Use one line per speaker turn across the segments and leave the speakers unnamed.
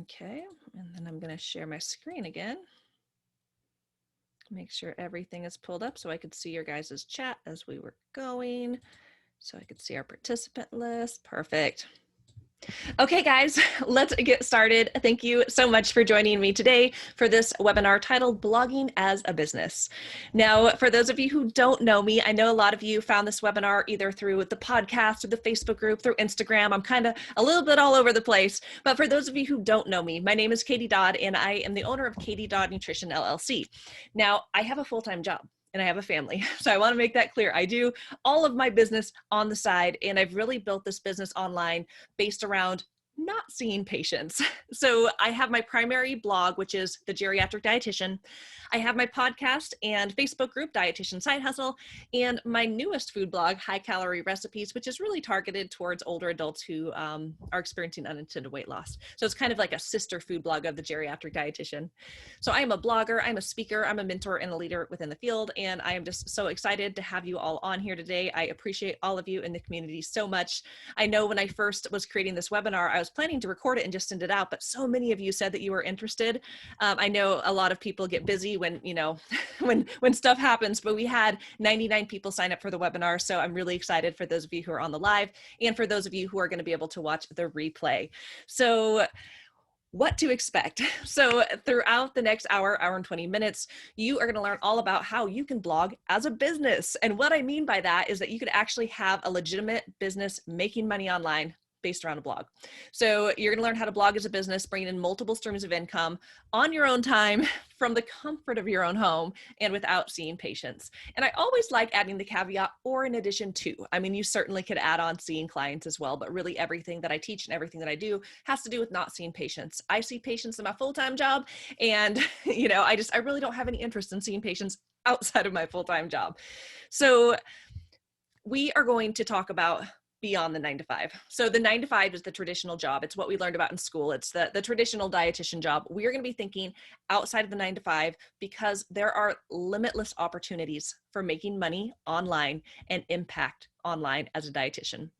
Okay, and then I'm going to share my screen again. Make sure everything is pulled up so I could see your guys' chat as we were going. So I could see our participant list. Perfect. Okay, guys, let's get started. Thank you so much for joining me today for this webinar titled Blogging as a Business. Now, for those of you who don't know me, I know a lot of you found this webinar either through the podcast or the Facebook group, through Instagram. I'm kind of a little bit all over the place. But for those of you who don't know me, my name is Katie Dodd, and I am the owner of Katie Dodd Nutrition LLC. Now, I have a full-time job and I have a family. So I want to make that clear. I do all of my business on the side, and I've really built this business online based around not seeing patients. So I have my primary blog, which is The Geriatric Dietitian. I have my podcast and Facebook group, Dietitian Side Hustle, and my newest food blog, High Calorie Recipes, which is really targeted towards older adults who are experiencing unintended weight loss. So it's kind of like a sister food blog of The Geriatric Dietitian. So I am a blogger, I'm a speaker, I'm a mentor and a leader within the field, and I am just so excited to have you all on here today. I appreciate all of you in the community so much. I know when I first was creating this webinar, I was planning to record it and just send it out, but so many of you said that you were interested. I know a lot of people get busy when, you know, when stuff happens, but we had 99 people sign up for the webinar. So I'm really excited for those of you who are on the live and for those of you who are going to be able to watch the replay. So what to expect. So throughout the next hour and 20 minutes, you are going to learn all about how you can blog as a business. And what I mean by that is that you could actually have a legitimate business making money online based around a blog. So you're going to learn how to blog as a business, bringing in multiple streams of income on your own time from the comfort of your own home and without seeing patients. And I always like adding the caveat or in addition to. I mean, you certainly could add on seeing clients as well, but really everything that I teach and everything that I do has to do with not seeing patients. I see patients in my full-time job, and you know, I really don't have any interest in seeing patients outside of my full-time job. So we are going to talk about beyond the 9 to 5. So the 9 to 5 is the traditional job. It's what we learned about in school. It's the traditional dietitian job. We are going to be thinking outside of the 9 to 5 because there are limitless opportunities for making money online and impact online as a dietitian.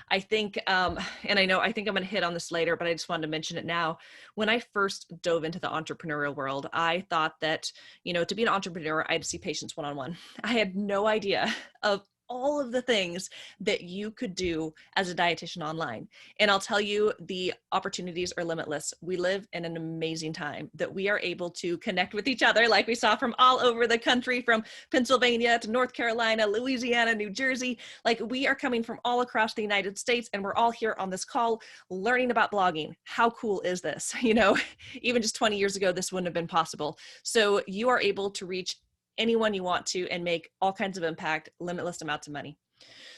I think, and I think I'm going to hit on this later, but I just wanted to mention it now. When I first dove into the entrepreneurial world, I thought that, you know, to be an entrepreneur, I had to see patients one-on-one. I had no idea of all of the things that you could do as a dietitian online. And I'll tell you, the opportunities are limitless. We live in an amazing time that we are able to connect with each other, like we saw from all over the country, from Pennsylvania to North Carolina, Louisiana, New Jersey. Like, we are coming from all across the United States, and we're all here on this call learning about blogging. How cool is this? You know, even just 20 years ago, this wouldn't have been possible. So you are able to reach anyone you want to and make all kinds of impact, limitless amounts of money.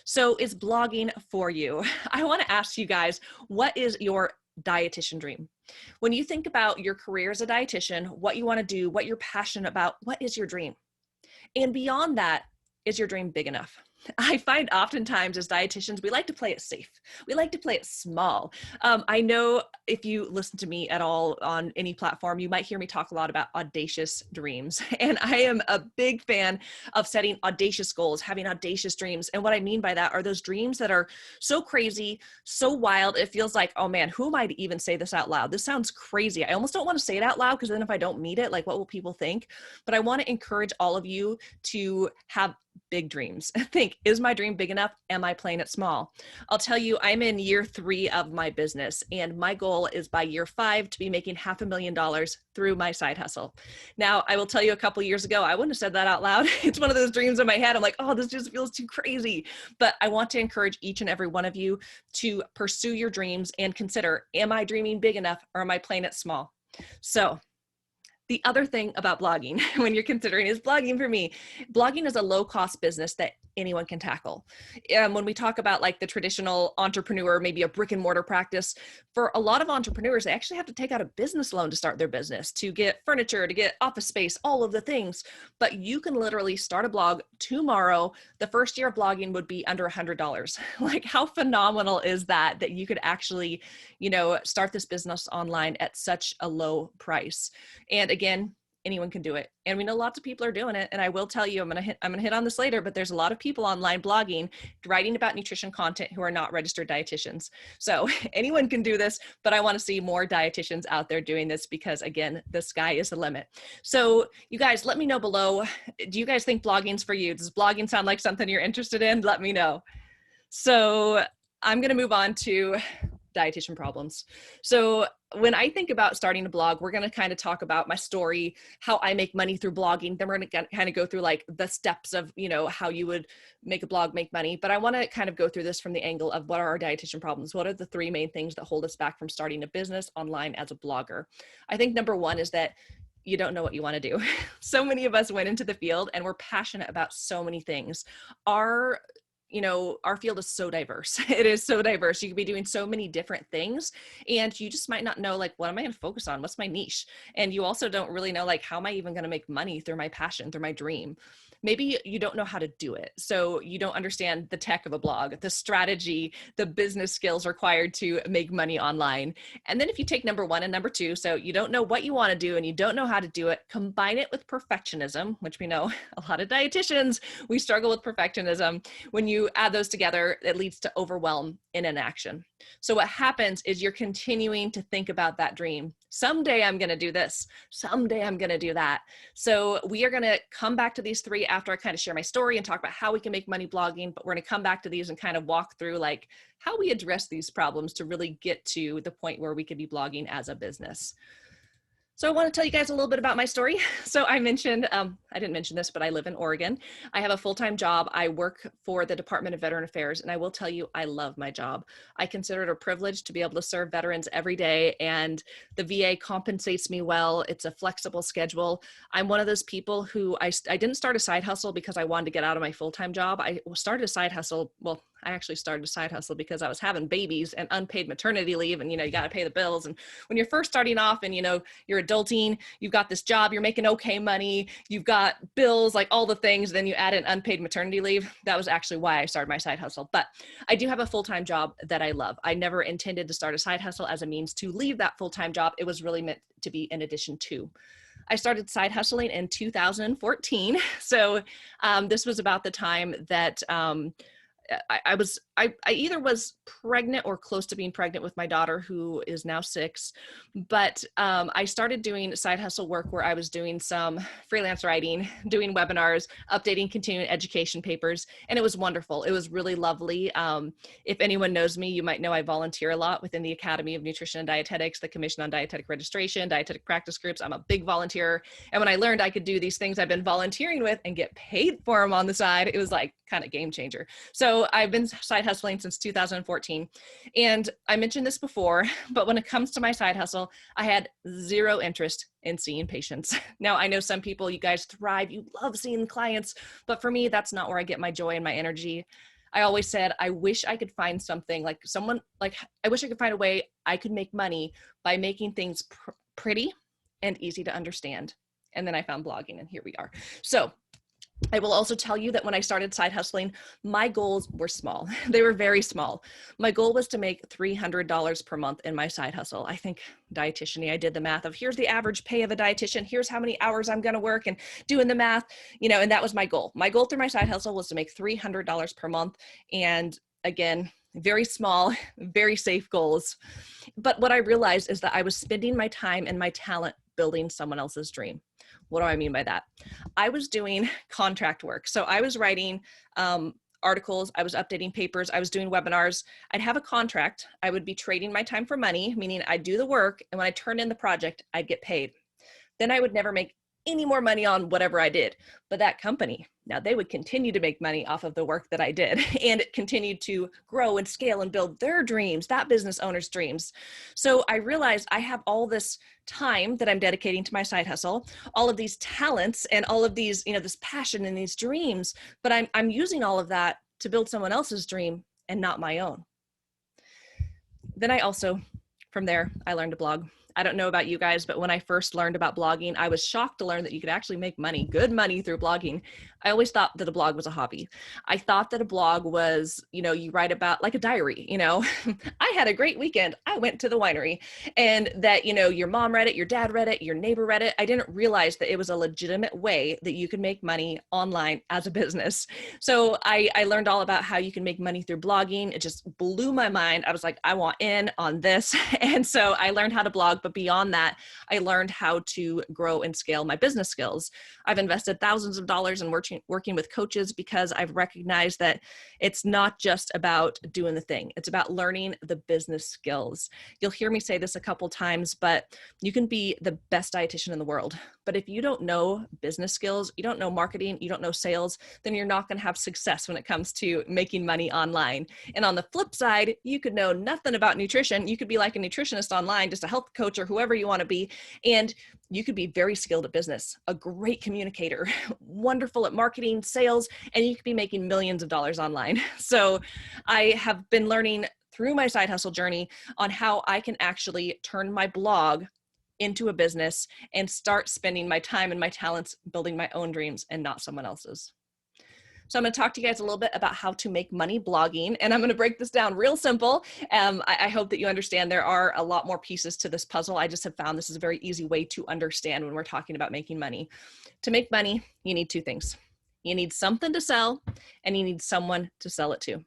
So is blogging for you? I want to ask you guys, what is your dietitian dream? When you think about your career as a dietitian, what you want to do, what you're passionate about, what is your dream? And beyond that, is your dream big enough? I find oftentimes as dietitians, we like to play it safe. We like to play it small. I know if you listen to me at all on any platform, you might hear me talk a lot about audacious dreams. And I am a big fan of setting audacious goals, having audacious dreams. And what I mean by that are those dreams that are so crazy, so wild, it feels like, oh man, who am I to even say this out loud? This sounds crazy. I almost don't want to say it out loud because then if I don't meet it, like, what will people think? But I want to encourage all of you to have big dreams. Think, is my dream big enough? Am I playing it small? I'll tell you, I'm in year 3 of my business, and my goal is by year 5 to be making $500,000 through my side hustle. Now, I will tell you, a couple years ago, I wouldn't have said that out loud. It's one of those dreams in my head. I'm like, oh, this just feels too crazy. But I want to encourage each and every one of you to pursue your dreams and consider, am I dreaming big enough or am I playing it small? So the other thing about blogging, when you're considering, is blogging for me? Blogging is a low-cost business that anyone can tackle. When we talk about like the traditional entrepreneur, maybe a brick and mortar practice, for a lot of entrepreneurs, they actually have to take out a business loan to start their business, to get furniture, to get office space, all of the things. But you can literally start a blog tomorrow. The first year of blogging would be under $100. Like, how phenomenal is that, that you could actually, you know, start this business online at such a low price? And again, anyone can do it. And we know lots of people are doing it. And I will tell you, I'm gonna hit on this later, but there's a lot of people online blogging, writing about nutrition content who are not registered dietitians. So anyone can do this, but I want to see more dietitians out there doing this because again, the sky is the limit. So you guys, let me know below. Do you guys think blogging's for you? Does blogging sound like something you're interested in? Let me know. So I'm going to move on to dietitian problems. So when I think about starting a blog, we're going to kind of talk about my story, how I make money through blogging. Then we're going to kind of go through like the steps of, you know, how you would make a blog, make money. But I want to kind of go through this from the angle of what are our dietitian problems? What are the three main things that hold us back from starting a business online as a blogger? I think number one is that you don't know what you want to do. So many of us went into the field and we're passionate about so many things. Our field is so diverse. It is so diverse. You could be doing so many different things and you just might not know, like, what am I going to focus on? What's my niche? And you also don't really know, like, how am I even going to make money through my passion, through my dream? Maybe you don't know how to do it. So you don't understand the tech of a blog, the strategy, the business skills required to make money online. And then if you take number one and number two, so you don't know what you want to do and you don't know how to do it, combine it with perfectionism, which we know a lot of dietitians, we struggle with perfectionism. When you add those together, it leads to overwhelm and inaction. So what happens is you're continuing to think about that dream. Someday I'm going to do this. Someday I'm going to do that. So we are going to come back to these three after I kind of share my story and talk about how we can make money blogging, but we're going to come back to these and kind of walk through like how we address these problems to really get to the point where we could be blogging as a business. So I want to tell you guys a little bit about my story. So I mentioned, I didn't mention this, but I live in Oregon. I have a full-time job. I work for the Department of Veteran Affairs, and I will tell you, I love my job. I consider it a privilege to be able to serve veterans every day, and the VA compensates me well. It's a flexible schedule. I'm one of those people who I didn't start a side hustle because I wanted to get out of my full-time job. I started a side hustle, well, I actually started a side hustle because I was having babies and unpaid maternity leave, and, you know, you got to pay the bills. And when you're first starting off and, you know, you're adulting, you've got this job, you're making okay money, you've got bills, like all the things, then you add in unpaid maternity leave. That was actually why I started my side hustle. But I do have a full-time job that I love. I never intended to start a side hustle as a means to leave that full-time job. It was really meant to be in addition to. I started side hustling in 2014. So this was about the time that I either was pregnant or close to being pregnant with my daughter, who is now 6. But I started doing side hustle work where I was doing some freelance writing, doing webinars, updating continuing education papers, and it was wonderful. It was really lovely. If anyone knows me, you might know I volunteer a lot within the Academy of Nutrition and Dietetics, the Commission on Dietetic Registration, dietetic practice groups. I'm a big volunteer. And when I learned I could do these things I've been volunteering with and get paid for them on the side, it was like kind of game changer. So I've been side hustling since 2014. And I mentioned this before, but when it comes to my side hustle, I had zero interest in seeing patients. Now, I know some people, you guys thrive, you love seeing clients, but for me, that's not where I get my joy and my energy. I always said, I wish I could find something like I wish I could find a way I could make money by making things pretty and easy to understand. And then I found blogging, and here we are. So I will also tell you that when I started side hustling, my goals were small. They were very small. My goal was to make $300 per month in my side hustle. I think dietitian-y, I did the math of here's the average pay of a dietitian. Here's how many hours I'm going to work, and doing the math, you know, and that was my goal. My goal through my side hustle was to make $300 per month. And again, very small, very safe goals. But what I realized is that I was spending my time and my talent building someone else's dream. What do I mean by that? I was doing contract work. So I was writing articles, I was updating papers, I was doing webinars. I'd have a contract. I would be trading my time for money, meaning I'd do the work, and when I turned in the project, I'd get paid. Then I would never make any more money on whatever I did. But that company, now they would continue to make money off of the work that I did, and it continued to grow and scale and build their dreams, that business owner's dreams. So I realized I have all this time that I'm dedicating to my side hustle, all of these talents and all of these, you know, this passion and these dreams, but I'm using all of that to build someone else's dream and not my own. Then I also, from there, I learned to blog. I don't know about you guys, but when I first learned about blogging, I was shocked to learn that you could actually make money, good money through blogging. I always thought that a blog was a hobby. I thought that a blog was, you write about like a diary, I had a great weekend. I went to the winery, and that, your mom read it, your dad read it, your neighbor read it. I didn't realize that it was a legitimate way that you could make money online as a business. So I learned all about how you can make money through blogging. It just blew my mind. I was like, I want in on this. And so I learned how to blog, but beyond that, I learned how to grow and scale my business skills. I've invested thousands of dollars in working with coaches because I've recognized that it's not just about doing the thing. It's about learning the business skills. You'll hear me say this a couple times, but you can be the best dietitian in the world. But if you don't know business skills, you don't know marketing, you don't know sales, then you're not going to have success when it comes to making money online. And on the flip side, you could know nothing about nutrition. You could be like a nutritionist online, just a health coach or whoever you want to be. And you could be very skilled at business, a great communicator, wonderful at marketing, sales, and you could be making millions of dollars online. So I have been learning through my side hustle journey on how I can actually turn my blog into a business and start spending my time and my talents building my own dreams and not someone else's. So I'm going to talk to you guys a little bit about how to make money blogging, and I'm going to break this down real simple. I hope that you understand there are a lot more pieces to this puzzle. I just have found this is a very easy way to understand when we're talking about making money. To make money, you need two things. You need something to sell, and you need someone to sell it to.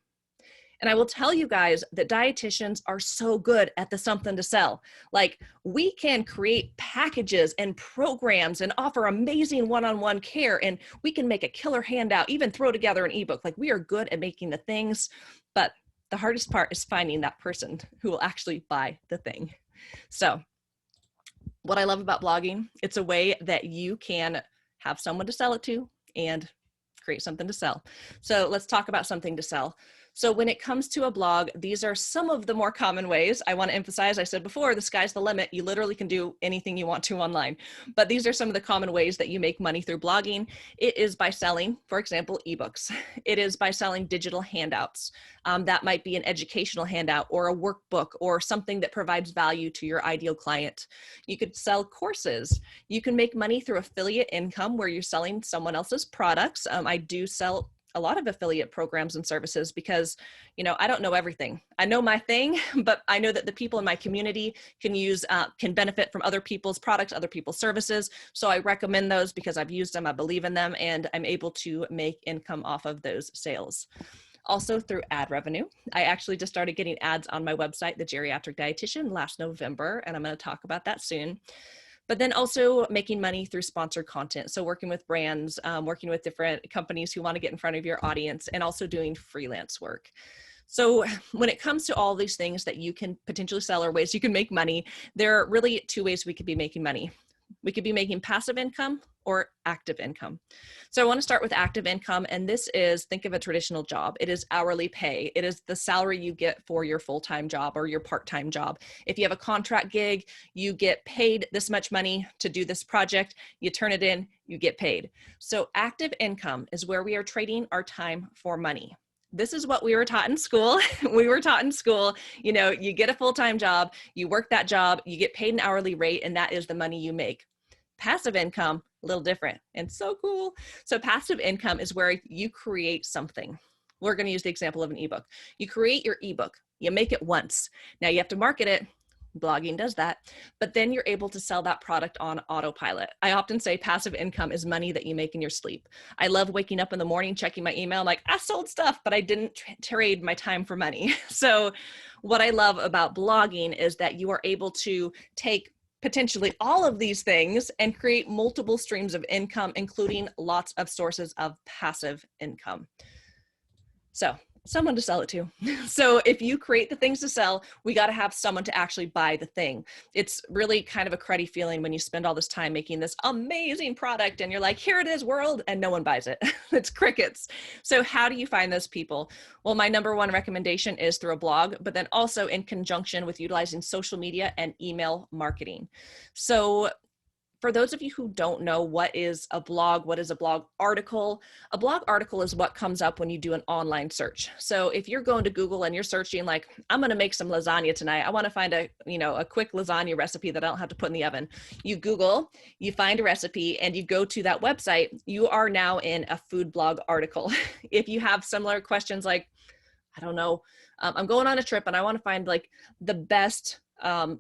And I will tell you guys that dietitians are so good at the something to sell. Like, we can create packages and programs and offer amazing one-on-one care, and we can make a killer handout, even throw together an ebook. Like, we are good at making the things, but the hardest part is finding that person who will actually buy the thing. So what I love about blogging, it's a way that you can have someone to sell it to and create something to sell. So let's talk about something to sell. So when it comes to a blog, these are some of the more common ways. I want to emphasize, I said before, the sky's the limit. You literally can do anything you want to online. But these are some of the common ways that you make money through blogging. It is by selling, for example, ebooks. It is by selling digital handouts. That might be an educational handout or a workbook or something that provides value to your ideal client. You could sell courses. You can make money through affiliate income where you're selling someone else's products. I do sell a lot of affiliate programs and services because, I don't know everything. I know my thing, but I know that the people in my community can benefit from other people's products, other people's services. So I recommend those because I've used them, I believe in them, and I'm able to make income off of those sales. Also through ad revenue. I actually just started getting ads on my website, The Geriatric Dietitian, last November, and I'm going to talk about that soon. But then also making money through sponsored content. So working with brands, working with different companies who want to get in front of your audience, and also doing freelance work. So when it comes to all these things that you can potentially sell or ways you can make money, there are really two ways we could be making money. We could be making passive income or active income. So I want to start with active income, and this is, think of a traditional job. It is hourly pay. It is the salary you get for your full-time job or your part-time job. If you have a contract gig, you get paid this much money to do this project, you turn it in, you get paid. So active income is where we are trading our time for money. This is what we were taught in school. We were taught in school, you get a full-time job, you work that job, you get paid an hourly rate, and that is the money you make. Passive income, a little different and so cool. So passive income is where you create something. We're going to use the example of an ebook. You create your ebook, you make it once. Now you have to market it. Blogging does that, but then you're able to sell that product on autopilot. I often say passive income is money that you make in your sleep. I love waking up in the morning, checking my email, like I sold stuff, but I didn't trade my time for money. So what I love about blogging is that you are able to take potentially all of these things and create multiple streams of income, including lots of sources of passive income. So someone to sell it to. So if you create the things to sell, we got to have someone to actually buy the thing. It's really kind of a cruddy feeling when you spend all this time making this amazing product and you're like, here it is, world, and no one buys it. It's crickets. So how do you find those people? Well, my number one recommendation is through a blog, but then also in conjunction with utilizing social media and email marketing. So for those of you who don't know what is a blog, what is a blog article? A blog article is what comes up when you do an online search. So if you're going to Google and you're searching like, I'm going to make some lasagna tonight. I want to find a quick lasagna recipe that I don't have to put in the oven. You Google, you find a recipe, and you go to that website. You are now in a food blog article. If you have similar questions like, I don't know, I'm going on a trip and I want to find like the best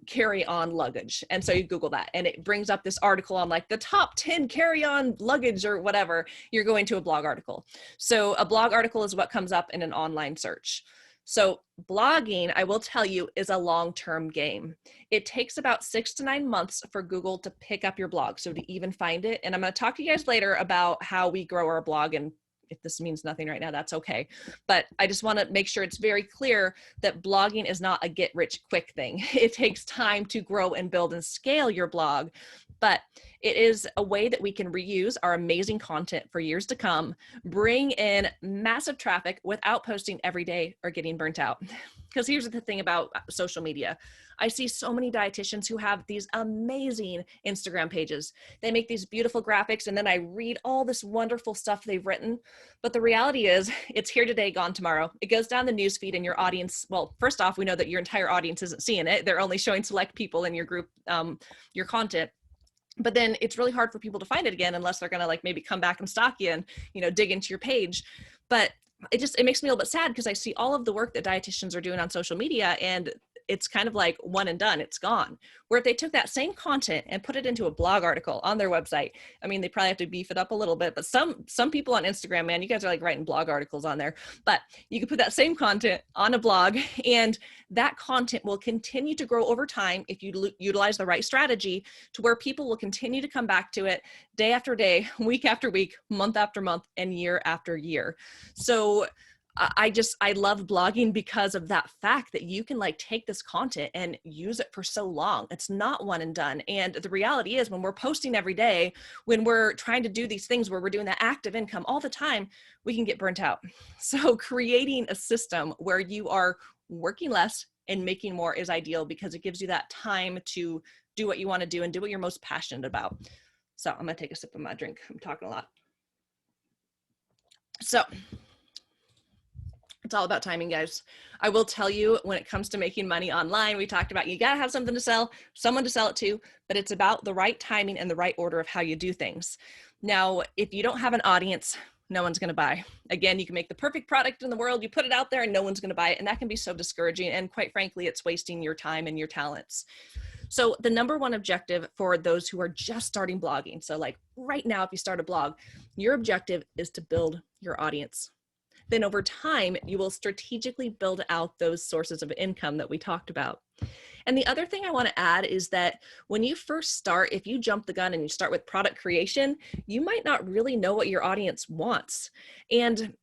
carry-on luggage. And so you Google that and it brings up this article on like the top 10 carry-on luggage or whatever. You're going to a blog article. So a blog article is what comes up in an online search. So blogging, I will tell you, is a long-term game. It takes about 6 to 9 months for Google to pick up your blog, so to even find it. And I'm going to talk to you guys later about how we grow our blog, and if this means nothing right now, that's okay. But I just want to make sure it's very clear that blogging is not a get rich quick thing. It takes time to grow and build and scale your blog, but it is a way that we can reuse our amazing content for years to come, bring in massive traffic without posting every day or getting burnt out. Because here's the thing about social media. I see so many dietitians who have these amazing Instagram pages. They make these beautiful graphics, and then I read all this wonderful stuff they've written. But the reality is it's here today, gone tomorrow. It goes down the newsfeed, and your audience, well, first off, we know that your entire audience isn't seeing it. They're only showing select people in your group, your content. But then it's really hard for people to find it again unless they're going to like maybe come back and stalk you and, dig into your page. But it makes me a little bit sad because I see all of the work that dietitians are doing on social media, and it's kind of like one and done, it's gone. Where if they took that same content and put it into a blog article on their website, I mean, they probably have to beef it up a little bit, but some people on Instagram, man, you guys are like writing blog articles on there, but you can put that same content on a blog, and that content will continue to grow over time if you utilize the right strategy to where people will continue to come back to it day after day, week after week, month after month, and year after year. So I love blogging because of that fact that you can like take this content and use it for so long. It's not one and done. And the reality is when we're posting every day, when we're trying to do these things where we're doing that active income all the time, we can get burnt out. So creating a system where you are working less and making more is ideal because it gives you that time to do what you want to do and do what you're most passionate about. So I'm going to take a sip of my drink. I'm talking a lot. So it's all about timing, guys. I will tell you, when it comes to making money online, we talked about you got to have something to sell, someone to sell it to, but it's about the right timing and the right order of how you do things. Now, if you don't have an audience, no one's going to buy. Again, you can make the perfect product in the world, you put it out there and no one's going to buy it. And that can be so discouraging. And quite frankly, it's wasting your time and your talents. So the number one objective for those who are just starting blogging, so like right now, if you start a blog, your objective is to build your audience. Then over time, you will strategically build out those sources of income that we talked about. And the other thing I want to add is that when you first start, if you jump the gun and you start with product creation, you might not really know what your audience wants. And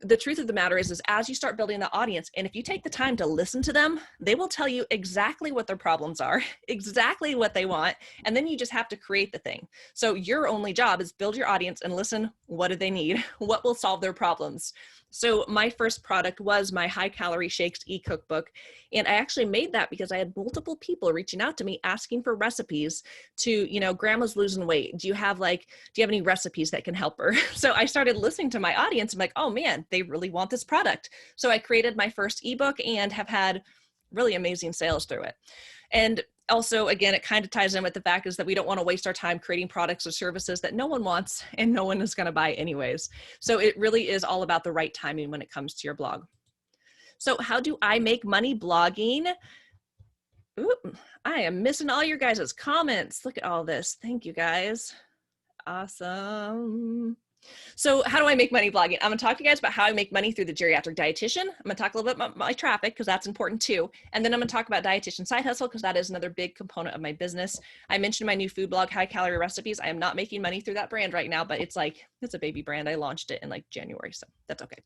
the truth of the matter is as you start building the audience, and if you take the time to listen to them, they will tell you exactly what their problems are, exactly what they want, and then you just have to create the thing. So your only job is build your audience and listen, what do they need? What will solve their problems? So my first product was my High Calorie Shakes e-cookbook. And I actually made that because I had multiple people reaching out to me asking for recipes to, grandma's losing weight. Do you have any recipes that can help her? So I started listening to my audience. I'm like, oh man, they really want this product. So I created my first ebook and have had really amazing sales through it. And also, again, it kind of ties in with the fact is that we don't want to waste our time creating products or services that no one wants and no one is going to buy anyways. So it really is all about the right timing when it comes to your blog. So how do I make money blogging? Ooh, I am missing all your guys' comments. Look at all this. Thank you guys. Awesome. So how do I make money blogging? I'm going to talk to you guys about how I make money through the geriatric dietitian. I'm going to talk a little bit about my traffic because that's important too. And then I'm going to talk about dietitian side hustle because that is another big component of my business. I mentioned my new food blog, High Calorie Recipes. I am not making money through that brand right now, but it's a baby brand. I launched it in January, so that's okay.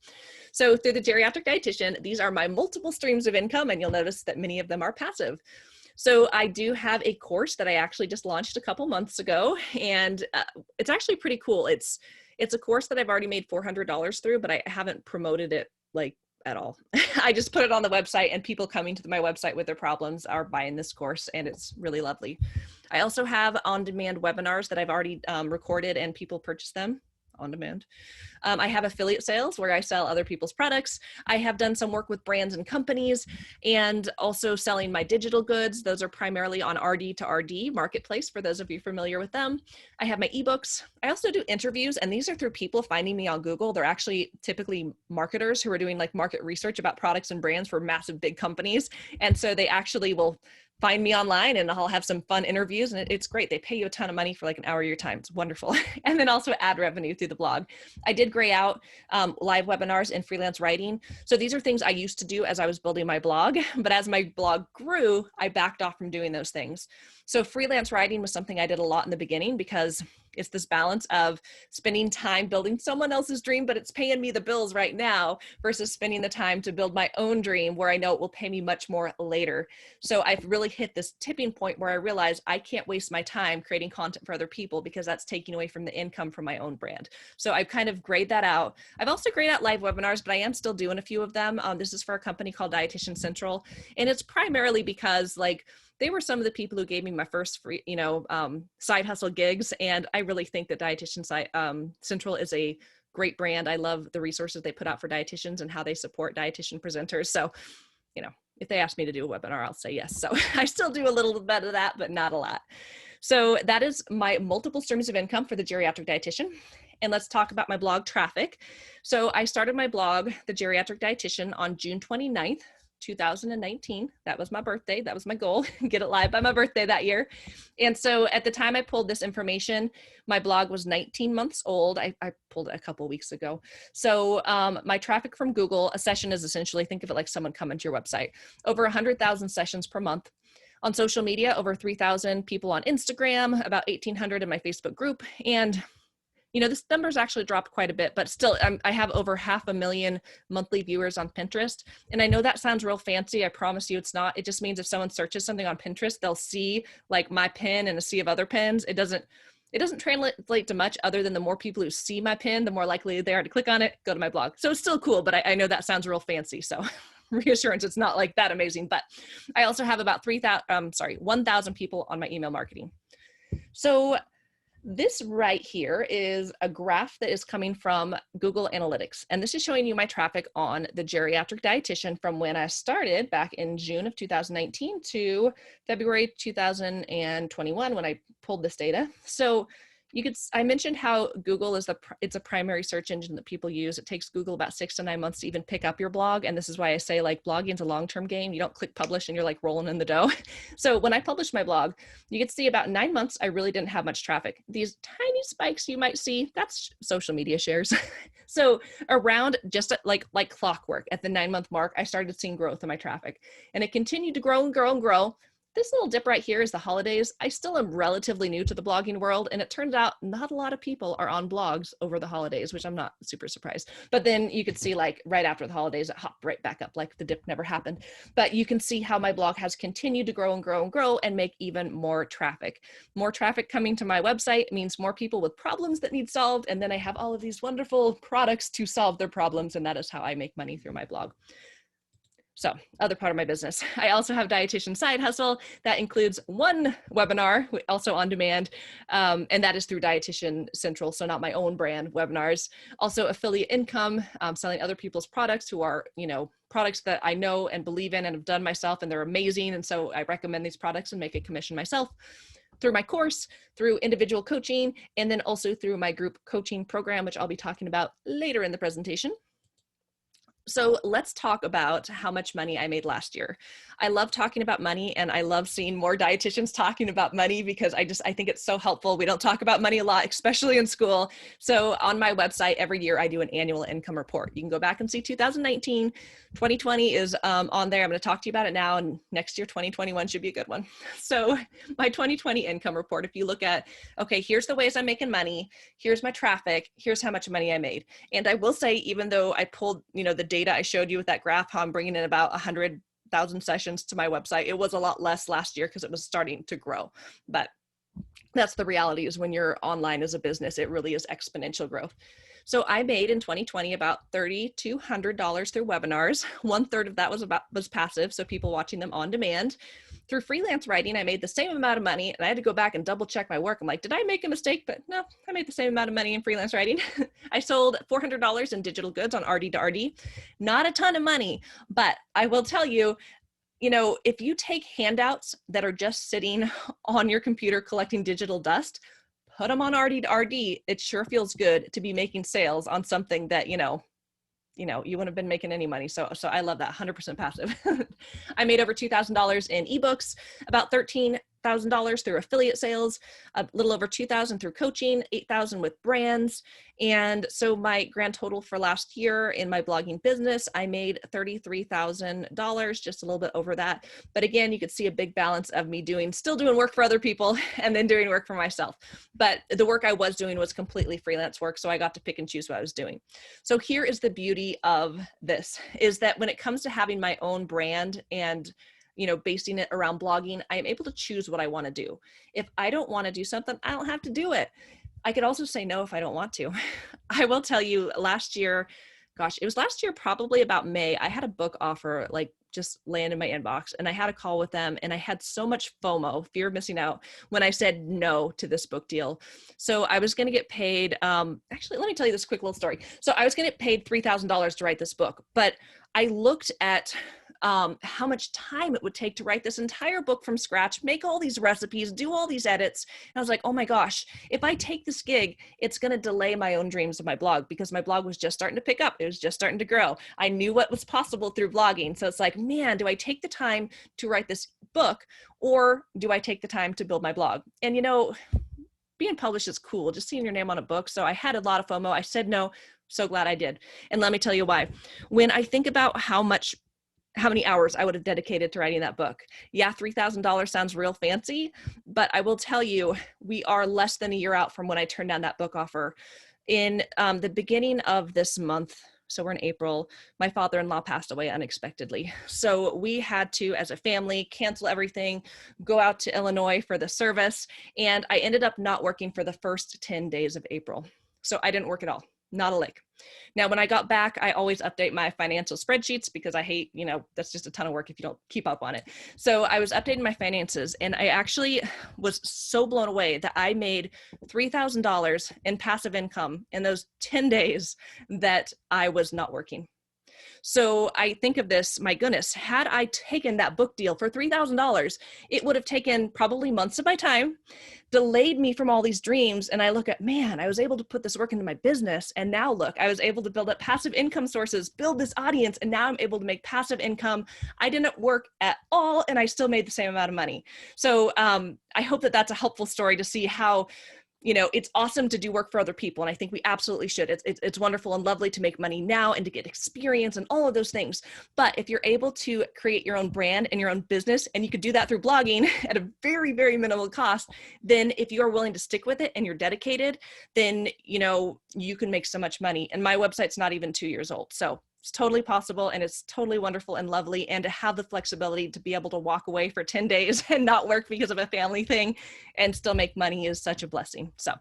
So through the geriatric dietitian, these are my multiple streams of income, and you'll notice that many of them are passive. So I do have a course that I actually just launched a couple months ago, and it's actually pretty cool. It's a course that I've already made $400 through, but I haven't promoted it at all. I just put it on the website, and people coming to my website with their problems are buying this course, and it's really lovely. I also have on-demand webinars that I've already recorded, and people purchase them on demand. I have affiliate sales where I sell other people's products. I have done some work with brands and companies, and also selling my digital goods. Those are primarily on RD to RD marketplace, for those of you familiar with them. I have my ebooks. I also do interviews, and these are through people finding me on Google. They're actually typically marketers who are doing like market research about products and brands for massive big companies. And so they actually will find me online, and I'll have some fun interviews, and it's great. They pay you a ton of money for like an hour of your time. It's wonderful. And then also ad revenue through the blog. I did gray out live webinars and freelance writing. So these are things I used to do as I was building my blog, but as my blog grew, I backed off from doing those things. So freelance writing was something I did a lot in the beginning, because it's this balance of spending time building someone else's dream, but it's paying me the bills right now, versus spending the time to build my own dream where I know it will pay me much more later. So I've really hit this tipping point where I realize I can't waste my time creating content for other people, because that's taking away from the income from my own brand. So I've kind of grayed that out. I've also grayed out live webinars, but I am still doing a few of them. This is for a company called Dietitian Central. And it's primarily because like, they were some of the people who gave me my first free, side hustle gigs. And I really think that Dietitian Central is a great brand. I love the resources they put out for dietitians and how they support dietitian presenters. So, if they ask me to do a webinar, I'll say yes. So I still do a little bit of that, but not a lot. So that is my multiple streams of income for the Geriatric Dietitian. And let's talk about my blog traffic. So I started my blog, The Geriatric Dietitian, on June 29th. 2019. That was my birthday. That was my goal, get it live by my birthday that year. And so at the time I pulled this information, my blog was 19 months old. I pulled it a couple weeks ago. So my traffic from Google, a session is essentially, think of it like someone coming to your website, over 100,000 sessions per month. On social media, over 3,000 people on Instagram, about 1,800 in my Facebook group. And this number's actually dropped quite a bit, but still I have over 500,000 monthly viewers on Pinterest. And I know that sounds real fancy. I promise you it's not. It just means if someone searches something on Pinterest, they'll see like my pin and a sea of other pins. It doesn't translate to much other than the more people who see my pin, the more likely they are to click on it, go to my blog. So it's still cool, but I know that sounds real fancy. So reassurance, it's not like that amazing. But I also have about 1,000 people on my email marketing. So this right here is a graph that is coming from Google Analytics. And this is showing you my traffic on the Geriatric Dietitian from when I started back in June of 2019 to February 2021 when I pulled this data. So I mentioned how Google is it's a primary search engine that people use. It takes Google about 6 to 9 months to even pick up your blog. And this is why I say like blogging is a long-term game. You don't click publish and you're like rolling in the dough. So when I published my blog, you could see about 9 months, I really didn't have much traffic. These tiny spikes you might see, that's social media shares. So around just like clockwork at the 9-month mark, I started seeing growth in my traffic, and it continued to grow and grow and grow. This little dip right here is the holidays. I still am relatively new to the blogging world, and it turns out not a lot of people are on blogs over the holidays, which I'm not super surprised. But then you could see like right after the holidays, it hopped right back up like the dip never happened. But you can see how my blog has continued to grow and grow and grow and make even more traffic. More traffic coming to my website means more people with problems that need solved. And then I have all of these wonderful products to solve their problems. And that is how I make money through my blog. So other part of my business. I also have Dietitian Side Hustle. That includes one webinar, also on demand, and that is through Dietitian Central, so not my own brand webinars. Also affiliate income, selling other people's products who are, products that I know and believe in and have done myself, and they're amazing. And so I recommend these products and make a commission myself. Through my course, through individual coaching, and then also through my group coaching program, which I'll be talking about later in the presentation. So let's talk about how much money I made last year. I love talking about money, and I love seeing more dietitians talking about money because I think it's so helpful. We don't talk about money a lot, especially in school. So on my website, every year I do an annual income report. You can go back and see 2019, 2020 is on there. I'm going to talk to you about it now, and next year, 2021 should be a good one. So my 2020 income report, if you look at, okay, here's the ways I'm making money, here's my traffic, here's how much money I made. And I will say, even though I pulled, the data I showed you with that graph, how I'm bringing in about 100,000 sessions to my website, it was a lot less last year because it was starting to grow. But that's the reality, is when you're online as a business, it really is exponential growth. So I made in 2020 about $3,200 through webinars. 1/3 of that was passive, so people watching them on demand. Through freelance writing, I made the same amount of money, and I had to go back and double check my work. I'm like, did I make a mistake? But no, I made the same amount of money in freelance writing. I sold $400 in digital goods on RD to RD. Not a ton of money, but I will tell you, if you take handouts that are just sitting on your computer collecting digital dust, put them on RD to RD, it sure feels good to be making sales on something that, you wouldn't have been making any money. So I love that. 100% passive. I made over $2,000 in eBooks, about $13,000 through affiliate sales, a little over $2,000 through coaching, $8,000 with brands. And so my grand total for last year in my blogging business, I made $33,000, just a little bit over that. But again, you could see a big balance of me still doing work for other people and then doing work for myself. But the work I was doing was completely freelance work. So I got to pick and choose what I was doing. So here is the beauty of this, is that when it comes to having my own brand and basing it around blogging, I am able to choose what I want to do. If I don't want to do something, I don't have to do it. I could also say no if I don't want to. I will tell you, last year, it was last year, probably about May, I had a book offer just land in my inbox, and I had a call with them, and I had so much FOMO, fear of missing out, when I said no to this book deal. So I was going to get paid, actually, let me tell you this quick little story. So I was going to get paid $3,000 to write this book, but I looked at how much time it would take to write this entire book from scratch, make all these recipes, do all these edits. And I was like, oh my gosh, if I take this gig, it's going to delay my own dreams of my blog, because my blog was just starting to pick up. It was just starting to grow. I knew what was possible through blogging. So it's like, man, do I take the time to write this book, or do I take the time to build my blog? And being published is cool, just seeing your name on a book. So I had a lot of FOMO. I said no. So glad I did. And let me tell you why. When I think about how many hours I would have dedicated to writing that book. Yeah, $3,000 sounds real fancy, but I will tell you, we are less than a year out from when I turned down that book offer. In the beginning of this month, so we're in April, my father-in-law passed away unexpectedly. So we had to, as a family, cancel everything, go out to Illinois for the service, and I ended up not working for the first 10 days of April. So I didn't work at all. Not a lick. Now, when I got back, I always update my financial spreadsheets, because I hate, that's just a ton of work if you don't keep up on it. So I was updating my finances, and I actually was so blown away that I made $3,000 in passive income in those 10 days that I was not working. So I think of this, my goodness, had I taken that book deal for $3,000, it would have taken probably months of my time, delayed me from all these dreams. And I look at, man, I was able to put this work into my business. And now look, I was able to build up passive income sources, build this audience, and now I'm able to make passive income. I didn't work at all, and I still made the same amount of money. So I hope that that's a helpful story to see how it's awesome to do work for other people. And I think we absolutely should. It's wonderful and lovely to make money now and to get experience and all of those things. But if you're able to create your own brand and your own business, and you could do that through blogging at a very, very minimal cost, then if you are willing to stick with it and you're dedicated, then, you can make so much money. And my website's not even 2 years old. So it's totally possible, and it's totally wonderful and lovely. And to have the flexibility to be able to walk away for 10 days and not work because of a family thing and still make money is such a blessing. So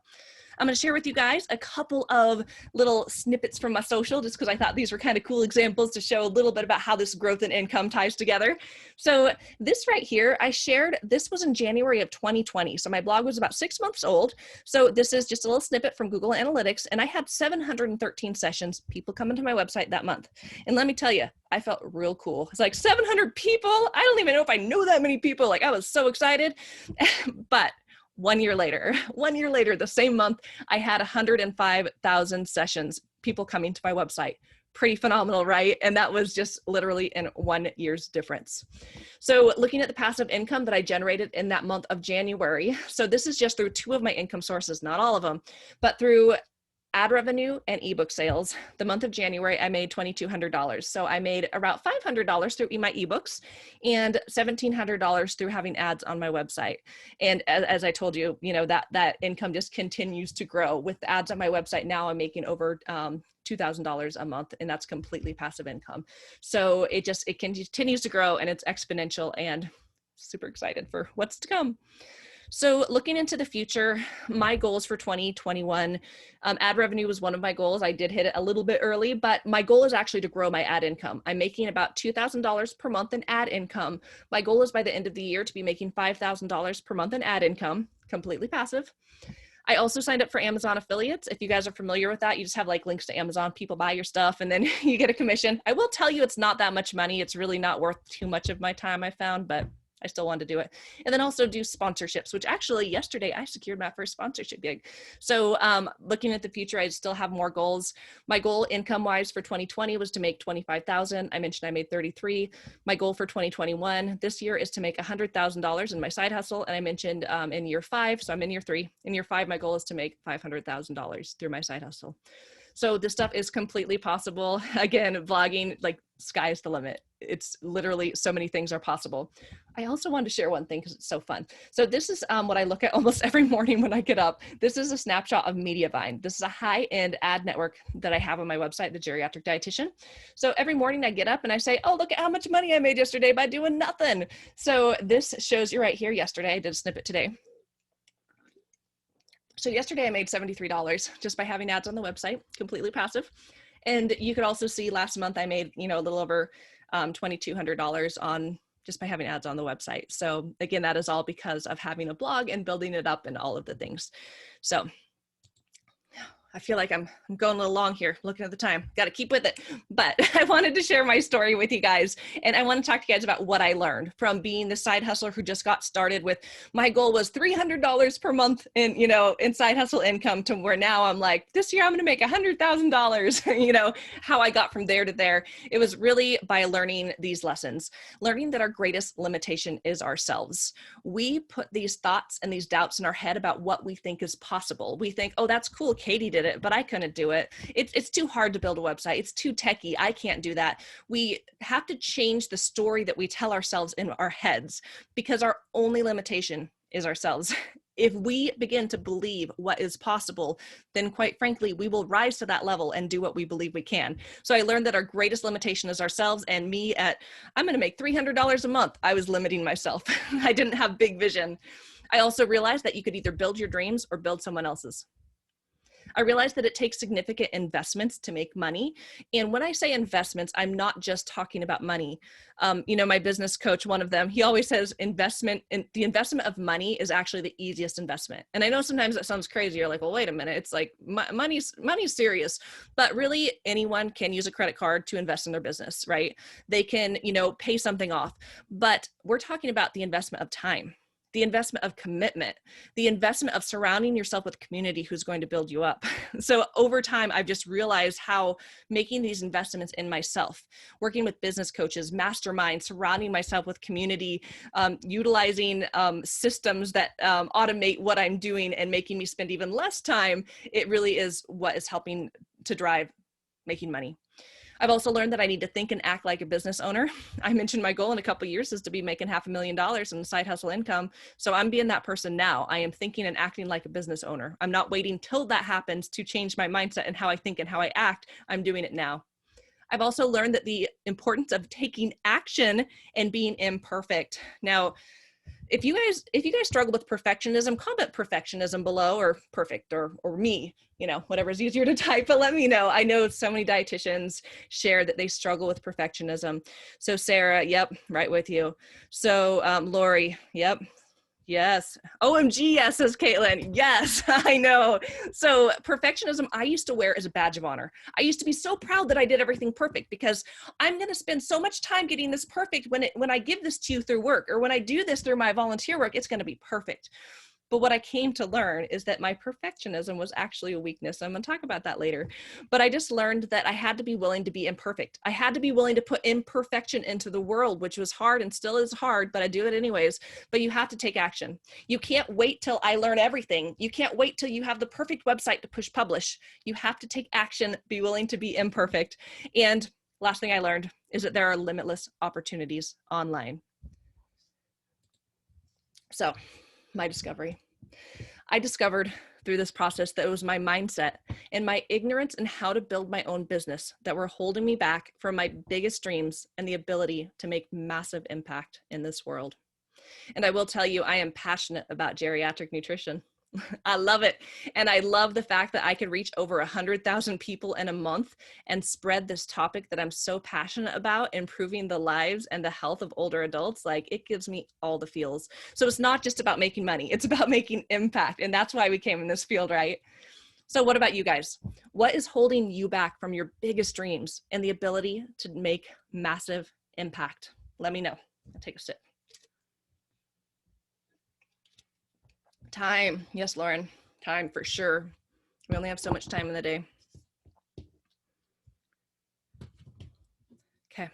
I'm going to share with you guys a couple of little snippets from my social, just because I thought these were kind of cool examples to show a little bit about how this growth and income ties together. So this right here, I shared, this was in January of 2020. So my blog was about 6 months old. So this is just a little snippet from Google Analytics, and I had 713 sessions, people coming to my website that month. And let me tell you, I felt real cool. It's like 700 people. I don't even know if I know that many people. Like, I was so excited. But 1 year later, the same month, I had 105,000 sessions, people coming to my website. Pretty phenomenal, right? And that was just literally in 1 year's difference. So looking at the passive income that I generated in that month of January, so this is just through 2 of my income sources, not all of them, but through ad revenue and ebook sales. The month of January, I made $2,200. So I made about $500 through my ebooks and $1,700 through having ads on my website. And as I told you, that income just continues to grow. With the ads on my website now, I'm making over $2,000 a month, and that's completely passive income. So it continues to grow, and it's exponential, and super excited for what's to come. So looking into the future, my goals for 2021, ad revenue was one of my goals. I did hit it a little bit early, but my goal is actually to grow my ad income. I'm making about $2,000 per month in ad income. My goal is by the end of the year to be making $5,000 per month in ad income, completely passive. I also signed up for Amazon affiliates. If you guys are familiar with that, you just have like links to Amazon, people buy your stuff and then you get a commission. I will tell you it's not that much money. It's really not worth too much of my time, I found, but I still wanted to do it. And then also do sponsorships, which actually yesterday I secured my first sponsorship gig. So looking at the future, I still have more goals. My goal income wise for 2020 was to make 25,000. I mentioned I made 33. My goal for 2021 this year is to make $100,000 in my side hustle. And I mentioned in year 5, so I'm in year 3. In year 5, my goal is to make $500,000 through my side hustle. So this stuff is completely possible. Again, vlogging, like sky's the limit. It's literally so many things are possible. I also wanted to share one thing because it's so fun. So this is what I look at almost every morning when I get up. This is a snapshot of Mediavine. This is a high-end ad network that I have on my website, The Geriatric Dietitian. So every morning I get up and I say, oh, look at how much money I made yesterday by doing nothing. So this shows you right here. Yesterday, I did a snippet today. So yesterday I made $73 just by having ads on the website, completely passive. And you could also see last month I made, a little over $2,200 on just by having ads on the website. So again, that is all because of having a blog and building it up and all of the things. So I feel like I'm going a little long here, looking at the time, got to keep with it. But I wanted to share my story with you guys. And I want to talk to you guys about what I learned from being the side hustler who just got started with, my goal was $300 per month in, in side hustle income, to where now I'm like, this year I'm going to make $100,000, how I got from there to there. It was really by learning these lessons, learning that our greatest limitation is ourselves. We put these thoughts and these doubts in our head about what we think is possible. We think, oh, that's cool, Katie did it, but I couldn't do it. It's too hard to build a website. It's too techy. I can't do that. We have to change the story that we tell ourselves in our heads, because our only limitation is ourselves. If we begin to believe what is possible, then quite frankly, we will rise to that level and do what we believe we can. So I learned that our greatest limitation is ourselves, and me at, I'm going to make $300 a month. I was limiting myself. I didn't have big vision. I also realized that you could either build your dreams or build someone else's. I realized that it takes significant investments to make money. And when I say investments, I'm not just talking about money. My business coach, one of them, he always says the investment of money is actually the easiest investment. And I know sometimes that sounds crazy. You're like, well, wait a minute. It's like money's serious, but really anyone can use a credit card to invest in their business, right? They can, pay something off, but we're talking about the investment of time, the investment of commitment, the investment of surrounding yourself with community who's going to build you up. So over time, I've just realized how making these investments in myself, working with business coaches, masterminds, surrounding myself with community, utilizing systems that automate what I'm doing and making me spend even less time, it really is what is helping to drive making money. I've also learned that I need to think and act like a business owner. I mentioned my goal in a couple of years is to be making $500,000 in side hustle income. So I'm being that person now. I am thinking and acting like a business owner. I'm not waiting till that happens to change my mindset and how I think and how I act. I'm doing it now. I've also learned that the importance of taking action and being imperfect. Now, if you guys struggle with perfectionism, comment perfectionism below, or perfect, or me, whatever's easier to type, but let me know. I know so many dietitians share that they struggle with perfectionism. So Sarah, yep, right with you. So Lori, yep. Yes. OMG, yes, says Caitlin. Yes, I know. So perfectionism, I used to wear as a badge of honor. I used to be so proud that I did everything perfect, because I'm going to spend so much time getting this perfect when I give this to you through work, or when I do this through my volunteer work, it's going to be perfect. But what I came to learn is that my perfectionism was actually a weakness. I'm going to talk about that later. But I just learned that I had to be willing to be imperfect. I had to be willing to put imperfection into the world, which was hard and still is hard, but I do it anyways. But you have to take action. You can't wait till I learn everything. You can't wait till you have the perfect website to push publish. You have to take action, be willing to be imperfect. And last thing I learned is that there are limitless opportunities online. So my discovery. I discovered through this process that it was my mindset and my ignorance in how to build my own business that were holding me back from my biggest dreams and the ability to make massive impact in this world. And I will tell you, I am passionate about geriatric nutrition. I love it. And I love the fact that I could reach over 100,000 people in a month and spread this topic that I'm so passionate about, improving the lives and the health of older adults. Like, it gives me all the feels. So it's not just about making money, it's about making impact. And that's why we came in this field, right? So what about you guys? What is holding you back from your biggest dreams and the ability to make massive impact? Let me know. I'll take a sip. Time. Yes, Lauren. Time for sure. We only have so much time in the day. Okay.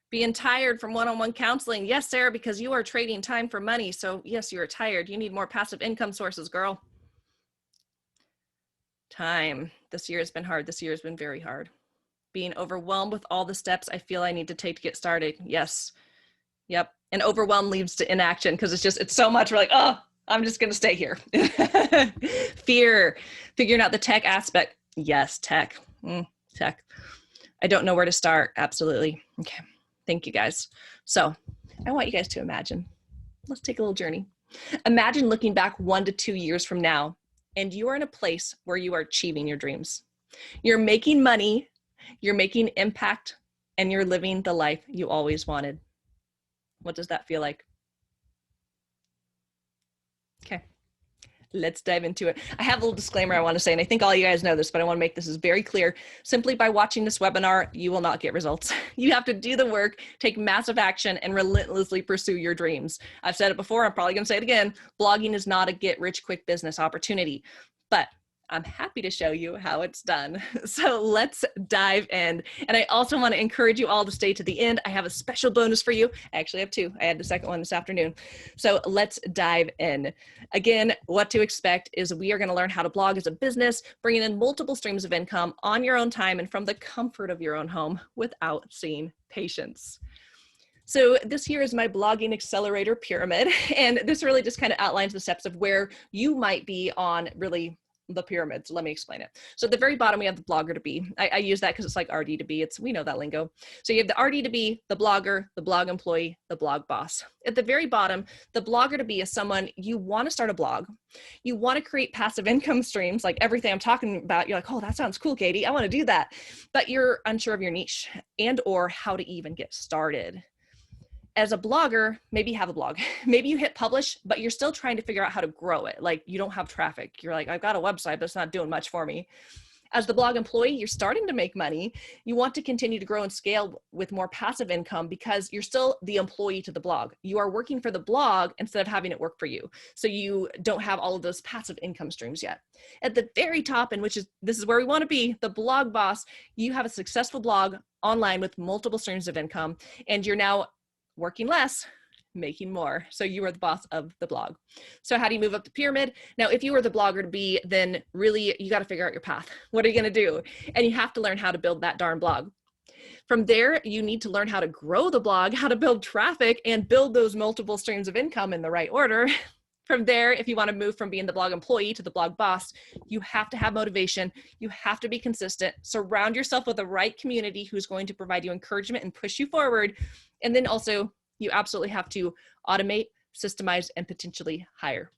Being tired from one-on-one counseling. Yes, Sarah, because you are trading time for money. So yes, you are tired. You need more passive income sources, girl. Time. This year has been hard. This year has been very hard. Being overwhelmed with all the steps I feel I need to take to get started. Yes. Yep. And overwhelm leads to inaction because it's so much. We're like, oh, I'm just going to stay here. Fear, figuring out the tech aspect. Yes, tech. Tech. I don't know where to start. Absolutely. Okay. Thank you, guys. So I want you guys to imagine. Let's take a little journey. Imagine looking back 1 to 2 years from now, and you are in a place where you are achieving your dreams. You're making money, you're making impact, and you're living the life you always wanted. What does that feel like? Okay, let's dive into it. I have a little disclaimer I want to say, and I think all you guys know this, but I want to make this as very clear. Simply by watching this webinar, you will not get results. You have to do the work, take massive action, and relentlessly pursue your dreams. I've said it before, I'm probably going to say it again. Blogging is not a get-rich-quick business opportunity, but I'm happy to show you how it's done. So let's dive in. And I also want to encourage you all to stay to the end. I have a special bonus for you. I actually have 2. I had the second one this afternoon. So let's dive in. Again, what to expect is we are going to learn how to blog as a business, bringing in multiple streams of income on your own time and from the comfort of your own home without seeing patients. So this here is my blogging accelerator pyramid. And this really just kind of outlines the steps of where you might be on really the pyramid. So let me explain it. So at the very bottom, we have the blogger to be. I use that because it's like RD to be. We know that lingo. So you have the RD to be, the blogger, the blog employee, the blog boss. At the very bottom, the blogger to be is someone you want to start a blog. You want to create passive income streams, like everything I'm talking about. You're like, oh, that sounds cool, Katie. I want to do that. But you're unsure of your niche and or how to even get started. As a blogger, maybe you have a blog, maybe you hit publish, but you're still trying to figure out how to grow it. Like, you don't have traffic. You're like, I've got a website, but it's not doing much for me. As the blog employee, you're starting to make money. You want to continue to grow and scale with more passive income because you're still the employee to the blog. You are working for the blog instead of having it work for you. So you don't have all of those passive income streams yet. At the very top, and this is where we want to be, the blog boss, you have a successful blog online with multiple streams of income, and you're now working less, making more. So you are the boss of the blog. So how do you move up the pyramid? Now, if you were the blogger to be, then really you got to figure out your path. What are you going to do? And you have to learn how to build that darn blog. From there, you need to learn how to grow the blog, how to build traffic, and build those multiple streams of income in the right order. From there, if you want to move from being the blog employee to the blog boss, you have to have motivation. You have to be consistent. Surround yourself with the right community who's going to provide you encouragement and push you forward. And then also, you absolutely have to automate, systemize, and potentially hire.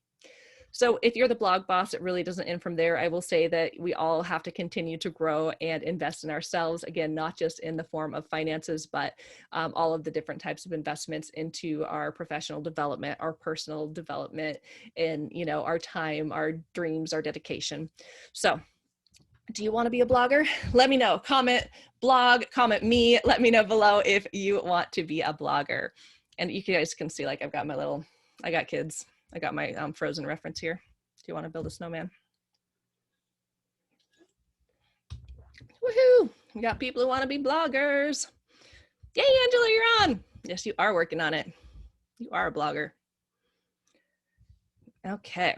So if you're the blog boss, it really doesn't end from there. I will say that we all have to continue to grow and invest in ourselves. Again, not just in the form of finances, but all of the different types of investments into our professional development, our personal development, and our time, our dreams, our dedication. So do you want to be a blogger? Let me know. Comment blog, comment me. Let me know below if you want to be a blogger. And you guys can see, like, I got kids. I got my Frozen reference here. Do you want to build a snowman? Woohoo! We got people who want to be bloggers. Yay, Angela, you're on. Yes, you are working on it. You are a blogger. Okay.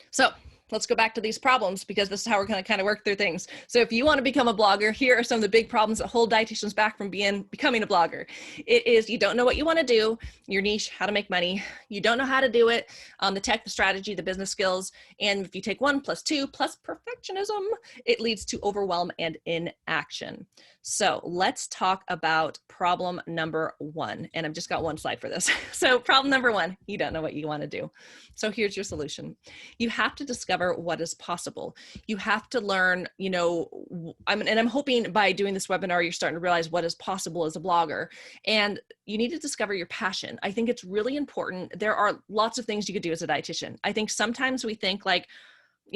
So let's go back to these problems because this is how we're going to kind of work through things. So if you want to become a blogger, here are some of the big problems that hold dietitians back from becoming a blogger. It is you don't know what you want to do, your niche, how to make money. You don't know how to do it, the tech, the strategy, the business skills. And if you take 1 + 2 plus perfectionism, it leads to overwhelm and inaction. So let's talk about problem number 1. And I've just got one slide for this. So problem number 1, you don't know what you want to do. So here's your solution. You have to discover what is possible. You have to learn, I'm hoping by doing this webinar, you're starting to realize what is possible as a blogger. And you need to discover your passion. I think it's really important. There are lots of things you could do as a dietitian. I think sometimes we think like,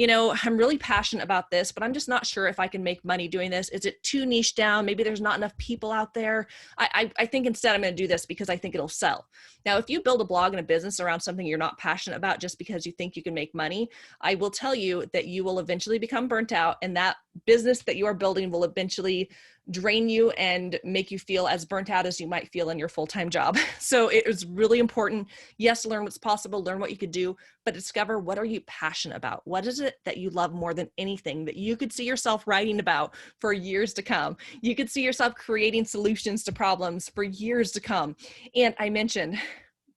I'm really passionate about this, but I'm just not sure if I can make money doing this. Is it too niche down? Maybe there's not enough people out there. I think instead I'm going to do this because I think it'll sell. Now, if you build a blog and a business around something you're not passionate about just because you think you can make money, I will tell you that you will eventually become burnt out, and that business that you are building will eventually drain you and make you feel as burnt out as you might feel in your full-time job. So it is really important. Yes, learn what's possible, learn what you could do, but discover what are you passionate about? What is it that you love more than anything that you could see yourself writing about for years to come? You could see yourself creating solutions to problems for years to come. And I mentioned,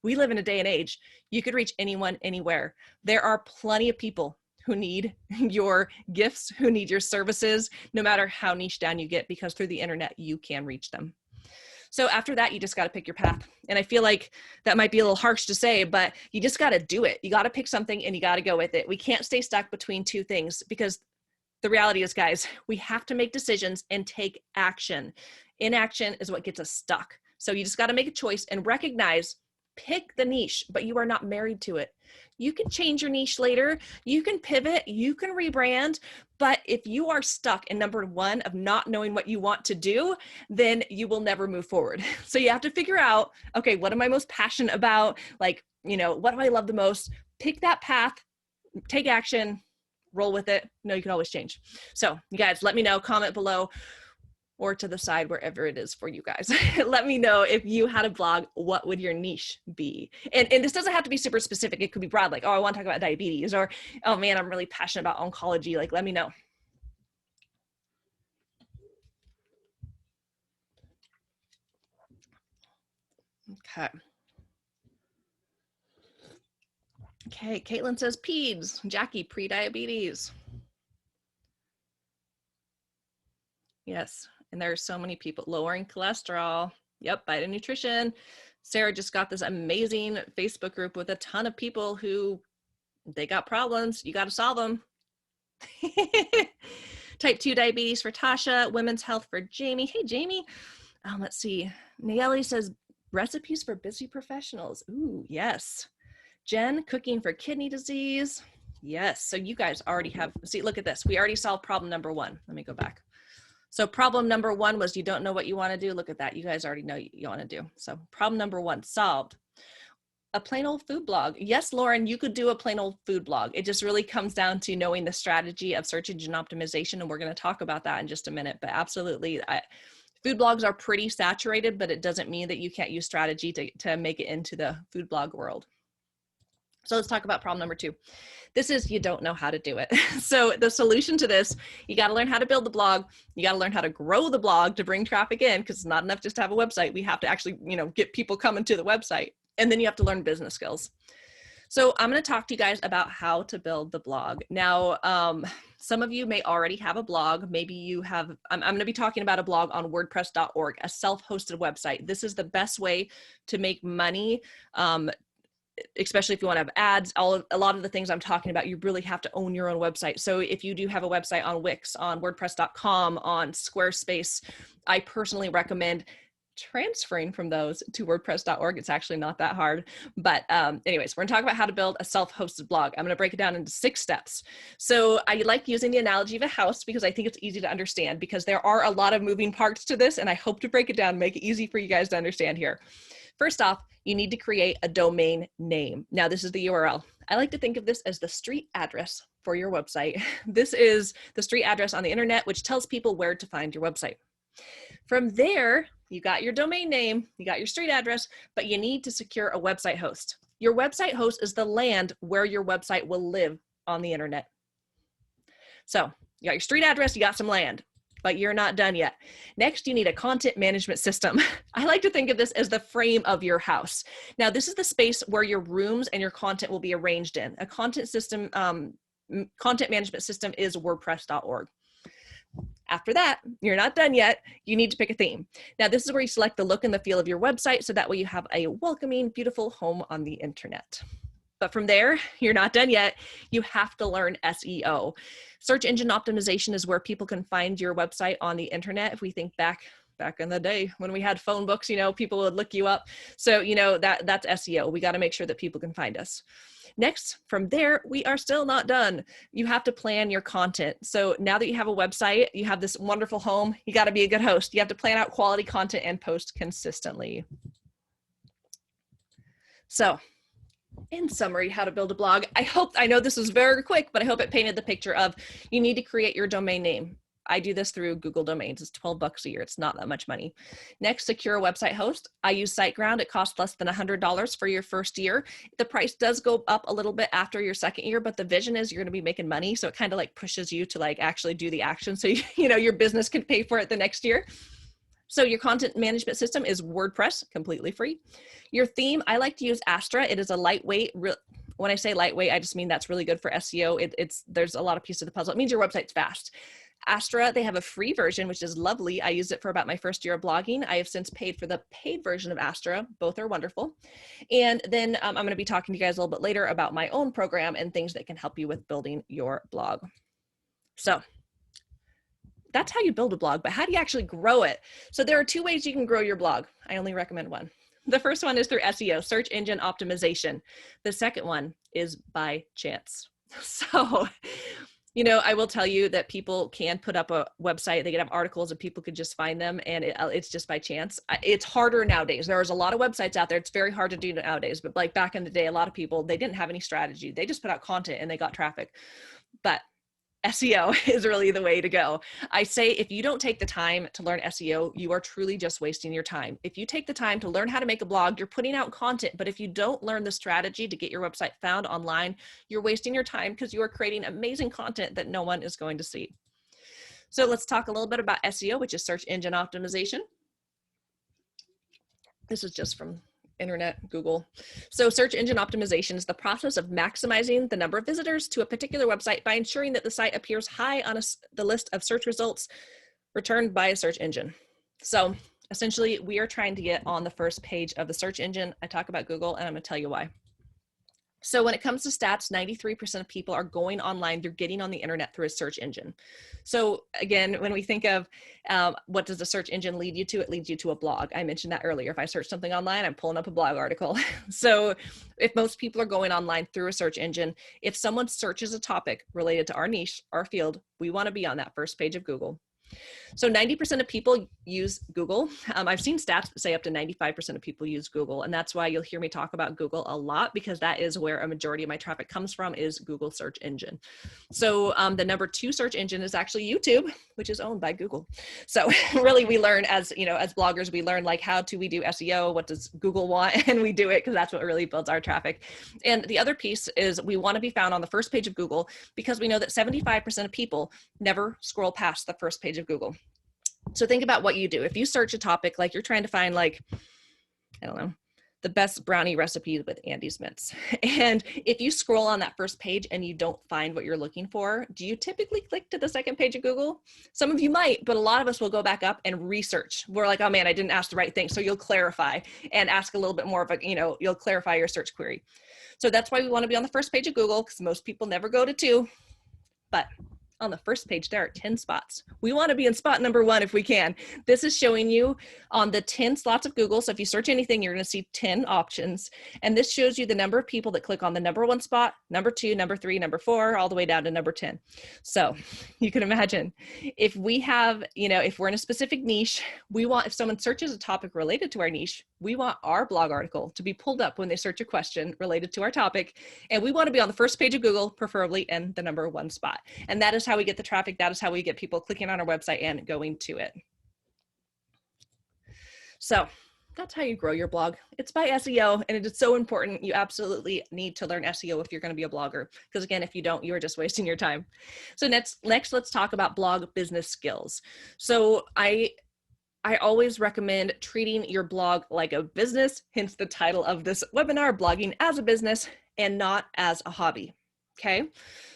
we live in a day and age, you could reach anyone, anywhere. There are plenty of people who need your gifts, who need your services, no matter how niche down you get, because through the internet, you can reach them. So after that, you just got to pick your path. And I feel like that might be a little harsh to say, but you just got to do it. You got to pick something and you got to go with it. We can't stay stuck between two things, because the reality is, guys, we have to make decisions and take action. Inaction is what gets us stuck. So you just got to make a choice and recognize, pick the niche, but you are not married to it. You can change your niche later. You can pivot, you can rebrand, but if you are stuck in number 1 of not knowing what you want to do, then you will never move forward. So you have to figure out, okay, what am I most passionate about? Like, what do I love the most? Pick that path, take action, roll with it. No, you can always change. So you guys, let me know, comment below, or to the side, wherever it is for you guys. Let me know if you had a blog, what would your niche be? And this doesn't have to be super specific. It could be broad, like, oh, I want to talk about diabetes, or, oh man, I'm really passionate about oncology. Like, let me know. Okay. Okay, Caitlin says peds. Jackie, pre-diabetes. Yes, and there are so many people lowering cholesterol. Yep, Bite of Nutrition. Sarah just got this amazing Facebook group with a ton of people who they got problems. You got to solve them. Type 2 diabetes for Tasha. Women's health for Jamie. Hey, Jamie. Let's see. Nayeli says recipes for busy professionals. Ooh, yes. Jen, cooking for kidney disease. Yes. So you guys already have, see, look at this. We already solved problem number 1. Let me go back. So problem number 1 was you don't know what you want to do. Look at that. You guys already know what you want to do. So problem number 1 solved. A plain old food blog. Yes, Lauren, you could do a plain old food blog. It just really comes down to knowing the strategy of search engine optimization. And we're going to talk about that in just a minute, but absolutely. Food blogs are pretty saturated, but it doesn't mean that you can't use strategy to make it into the food blog world. So let's talk about problem number 2. This is, you don't know how to do it. So the solution to this, you got to learn how to build the blog. You got to learn how to grow the blog to bring traffic in, because it's not enough just to have a website. We have to actually, get people coming to the website. And then you have to learn business skills. So I'm going to talk to you guys about how to build the blog. Now, some of you may already have a blog. Maybe you have, I'm going to be talking about a blog on WordPress.org, a self-hosted website. This is the best way to make money, especially if you want to have ads. A lot of the things I'm talking about, you really have to own your own website. So if you do have a website on Wix, on WordPress.com, on Squarespace, I personally recommend transferring from those to WordPress.org. It's actually not that hard. But anyways, we're gonna talk about how to build a self-hosted blog. I'm gonna break it down into 6 steps. So I like using the analogy of a house because I think it's easy to understand, because there are a lot of moving parts to this, and I hope to break it down and make it easy for you guys to understand here. First off, you need to create a domain name. Now, this is the URL. I like to think of this as the street address for your website. This is the street address on the internet, which tells people where to find your website. From there, you got your domain name, you got your street address, but you need to secure a website host. Your website host is the land where your website will live on the internet. So you got your street address, you got some land, but you're not done yet. Next, you need a content management system. I like to think of this as the frame of your house. Now, this is the space where your rooms and your content will be arranged in. A content system, content management system is WordPress.org. After that, you're not done yet. You need to pick a theme. Now, this is where you select the look and the feel of your website, so that way you have a welcoming, beautiful home on the internet. But from there, you're not done yet. You have to learn SEO. Search engine optimization is where people can find your website on the internet. If we think back in the day when we had phone books, you know, people would look you up. So, you know, that's SEO. We got to make sure that people can find us. Next, from there, we are still not done. You have to plan your content. So now that you have a website, you have this wonderful home, you got to be a good host. You have to plan out quality content and post consistently. So in summary, how to build a blog. I know this was very quick, but I hope it painted the picture of you need to create your domain name. I do this through Google Domains. It's $12 a year. It's not that much money. Next, secure a website host. I use SiteGround. It costs less than $100 for your first year. The price does go up a little bit after your second year, but the vision is you're going to be making money. So it kind of like pushes you to like actually do the action. So, you know, your business can pay for it the next year. So your content management system is WordPress, completely free. Your theme, I like to use Astra. It is a lightweight. When I say lightweight, I just mean that's really good for SEO. There's a lot of pieces of the puzzle. It means your website's fast. Astra, they have a free version, which is lovely. I used it for about my first year of blogging. I have since paid for the paid version of Astra. Both are wonderful. And then I'm going to be talking to you guys a little bit later about my own program and things that can help you with building your blog. So that's how you build a blog, but how do you actually grow it? So there are two ways you can grow your blog. I only recommend one. The first one is through SEO, search engine optimization. The second one is by chance. So, you know, I will tell you that people can put up a website, they can have articles and people could just find them, and it's just by chance. It's harder nowadays. There's a lot of websites out there. It's very hard to do nowadays, but like back in the day, a lot of people, they didn't have any strategy. They just put out content and they got traffic. But SEO is really the way to go. I say if you don't take the time to learn SEO, you are truly just wasting your time. If you take the time to learn how to make a blog, you're putting out content, but if you don't learn the strategy to get your website found online, you're wasting your time because you are creating amazing content that no one is going to see. So let's talk a little bit about SEO, which is search engine optimization. This is just from internet, Google. So search engine optimization is the process of maximizing the number of visitors to a particular website by ensuring that the site appears high on the list of search results returned by a search engine. So essentially, we are trying to get on the first page of the search engine. I talk about Google, and I'm going to tell you why. So when it comes to stats, 93% of people are going online. They're getting on the internet through a search engine. So again, when we think of what does a search engine lead you to, it leads you to a blog. I mentioned that earlier. If I search something online, I'm pulling up a blog article. So if most people are going online through a search engine, if someone searches a topic related to our niche, our field, we want to be on that first page of Google. So 90% of people use Google. I've seen stats say up to 95% of people use Google, and that's why you'll hear me talk about Google a lot, because that is where a majority of my traffic comes from, is Google search engine. So the number 2 search engine is actually YouTube, which is owned by Google. So really we learn as bloggers, we learn like how do we do SEO, what does Google want, and we do it because that's what really builds our traffic. And the other piece is we want to be found on the first page of Google because we know that 75% of people never scroll past the first page of Google. So think about what you do. If you search a topic, like you're trying to find like, I don't know, the best brownie recipes with Andy's Mints. And if you scroll on that first page and you don't find what you're looking for, do you typically click to the second page of Google? Some of you might, but a lot of us will go back up and research. We're like, oh man, I didn't ask the right thing. So you'll clarify and ask a little bit more of a, you'll clarify your search query. So that's why we want to be on the first page of Google, because most people never go to 2, but on the first page, there are 10 spots. We want to be in spot number 1 if we can. This is showing you on the 10 slots of Google. So if you search anything, you're going to see 10 options. And this shows you the number of people that click on the number 1 spot, number 2, number 3, number 4, all the way down to number 10. So you can imagine if we have, if we're in a specific niche, we want, if someone searches a topic related to our niche, we want our blog article to be pulled up when they search a question related to our topic. And we want to be on the first page of Google, preferably in the number 1 spot. And that is how we get the traffic. That is how we get people clicking on our website and going to it. So That's how you grow your blog. It's by SEO, and it is so important. You absolutely need to learn SEO if you're going to be a blogger, because again, if you don't, you are just wasting your time. So next let's talk about blog business skills. So I always recommend treating your blog like a business, hence the title of this webinar, Blogging as a Business and Not as a Hobby. Okay,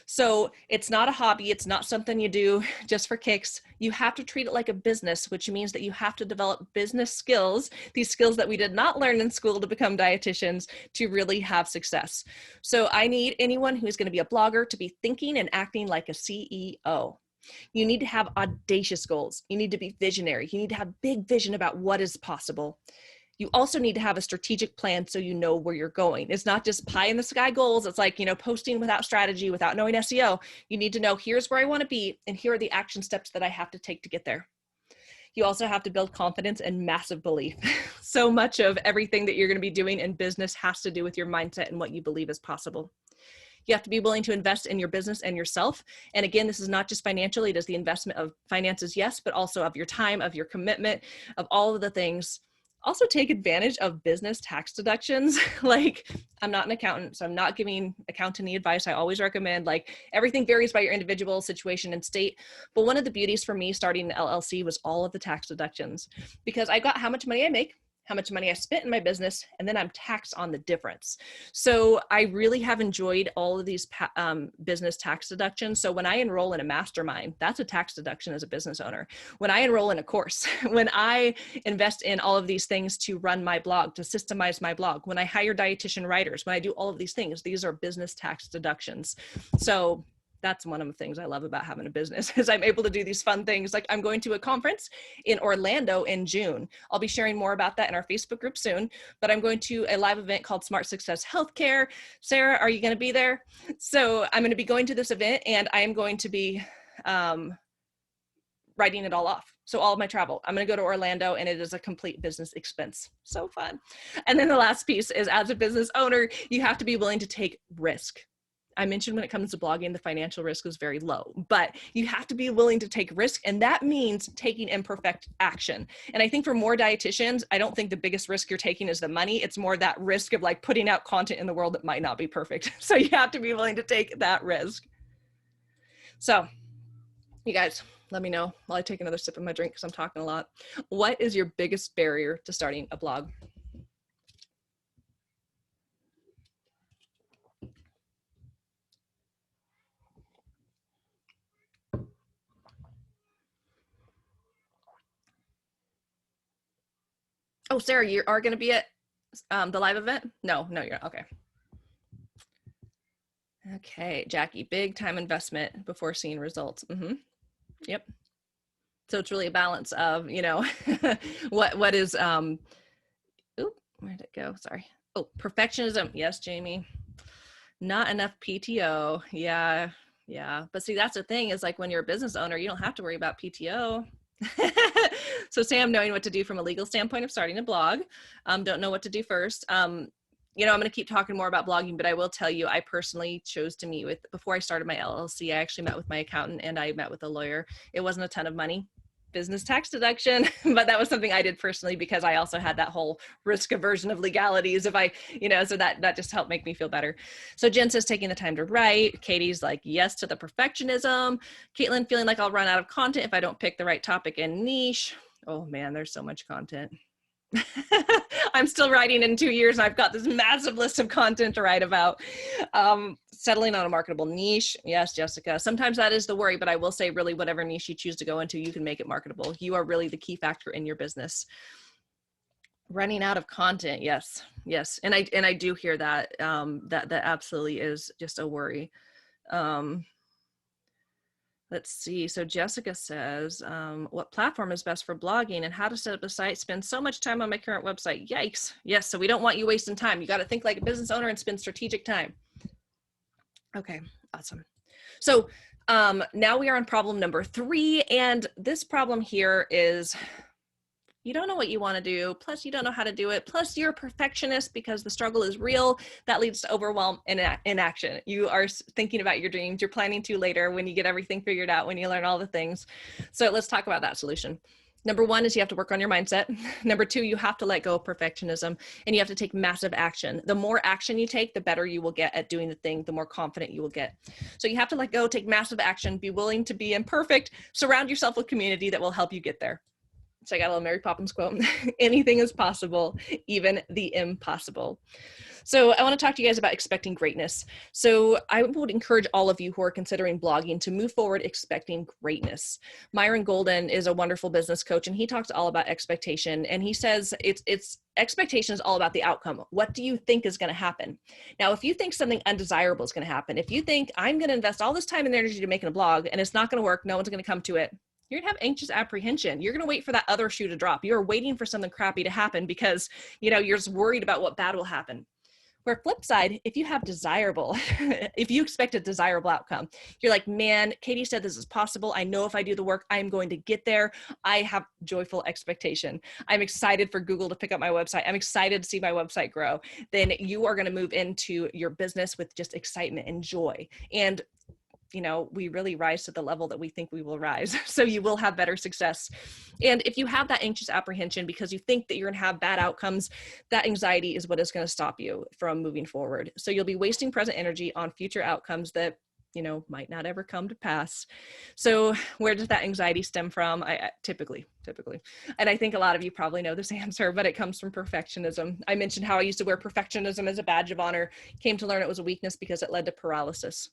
so it's not a hobby. It's not something you do just for kicks. You have to treat it like a business, which means that you have to develop business skills, these skills that we did not learn in school to become dietitians, to really have success. So I need anyone who's going to be a blogger to be thinking and acting like a CEO. You need to have audacious goals. You need to be visionary. You need to have big vision about what is possible. You also need to have a strategic plan so you know where you're going. It's not just pie in the sky goals. It's like, posting without strategy, without knowing SEO. You need to know, here's where I want to be, and here are the action steps that I have to take to get there. You also have to build confidence and massive belief. So much of everything that you're going to be doing in business has to do with your mindset and what you believe is possible. You have to be willing to invest in your business and yourself. And again, this is not just financially, it is the investment of finances, yes, but also of your time, of your commitment, of all of the things. Also take advantage of business tax deductions. Like, I'm not an accountant, so I'm not giving accounting advice. I always recommend, everything varies by your individual situation and state. But one of the beauties for me starting an LLC was all of the tax deductions, because I got how much money I make, how much money I spent in my business, and then I'm taxed on the difference. So I really have enjoyed all of these business tax deductions. So when I enroll in a mastermind, that's a tax deduction as a business owner. When I enroll in a course, when I invest in all of these things to run my blog, to systemize my blog, when I hire dietitian writers, when I do all of these things, these are business tax deductions. So that's one of the things I love about having a business, is I'm able to do these fun things. Like, I'm going to a conference in Orlando in June. I'll be sharing more about that in our Facebook group soon, but I'm going to a live event called Smart Success Healthcare. Sarah, are you going to be there? So I'm going to be going to this event, and I am going to be writing it all off. So all of my travel, I'm going to go to Orlando, and it is a complete business expense. So fun. And then the last piece is, as a business owner, you have to be willing to take risk. I mentioned when it comes to blogging, the financial risk is very low, but you have to be willing to take risk, and that means taking imperfect action. And I think for more dietitians, I don't think the biggest risk you're taking is the money. It's more that risk of putting out content in the world that might not be perfect. So you have to be willing to take that risk. So you guys, let me know while I take another sip of my drink, because I'm talking a lot. What is your biggest barrier to starting a blog? Oh, Sarah, you are going to be at the live event? No, you're not. Okay. Okay, Jackie, big time investment before seeing results. Yep. So it's really a balance of, what is, oop, where'd it go? Sorry. Oh, perfectionism. Yes, Jamie. Not enough PTO. Yeah. But see, that's the thing, is when you're a business owner, you don't have to worry about PTO. So Sam, knowing what to do from a legal standpoint of starting a blog, don't know what to do first. I'm going to keep talking more about blogging, but I will tell you, I personally chose to meet with, before I started my LLC, I actually met with my accountant and I met with a lawyer. It wasn't a ton of money, business tax deduction, but that was something I did personally, because I also had that whole risk aversion of legalities. So that just helped make me feel better. So Jen says, taking the time to write. Katie's like, yes to the perfectionism. Caitlin, feeling like I'll run out of content if I don't pick the right topic and niche. Oh man, there's so much content. I'm still writing in 2 years, and I've got this massive list of content to write about. Settling on a marketable niche. Yes, Jessica. Sometimes that is the worry, but I will say, really, whatever niche you choose to go into, you can make it marketable. You are really the key factor in your business. Running out of content. Yes. And I do hear that, that absolutely is just a worry. Let's see. So Jessica says, what platform is best for blogging and how to set up a site? Spend so much time on my current website. Yikes. Yes. So we don't want you wasting time. You got to think like a business owner and spend strategic time. Okay. Awesome. So now we are on problem number 3. And this problem here is, you don't know what you want to do, plus you don't know how to do it, plus you're a perfectionist because the struggle is real. That leads to overwhelm and inaction. You are thinking about your dreams. You're planning to later when you get everything figured out, when you learn all the things. So let's talk about that solution. Number one is you have to work on your mindset. Number two, you have to let go of perfectionism and you have to take massive action. The more action you take, the better you will get at doing the thing, the more confident you will get. So you have to let go, take massive action, be willing to be imperfect, surround yourself with community that will help you get there. So I got a little Mary Poppins quote. Anything is possible, even the impossible. So I want to talk to you guys about expecting greatness. So I would encourage all of you who are considering blogging to move forward expecting greatness. Myron Golden is a wonderful business coach, and he talks all about expectation. And he says it's expectation is all about the outcome. What do you think is going to happen? Now, if you think something undesirable is going to happen, if you think I'm going to invest all this time and energy to making a blog and it's not going to work, no one's going to come to it, you're gonna have anxious apprehension. You're gonna wait for that other shoe to drop. You're waiting for something crappy to happen because you're just worried about what bad will happen. Where flip side, if you have desirable, if you expect a desirable outcome, you're like, man, Katie said this is possible. I know if I do the work, I'm going to get there. I have joyful expectation. I'm excited for Google to pick up my website. I'm excited to see my website grow. Then you are going to move into your business with just excitement and joy. And we really rise to the level that we think we will rise. So you will have better success. And if you have that anxious apprehension because you think that you're going to have bad outcomes, that anxiety is what is going to stop you from moving forward. So you'll be wasting present energy on future outcomes that might not ever come to pass. So where does that anxiety stem from? I typically, and I think a lot of you probably know this answer, but it comes from perfectionism. I mentioned how I used to wear perfectionism as a badge of honor, came to learn it was a weakness because it led to paralysis.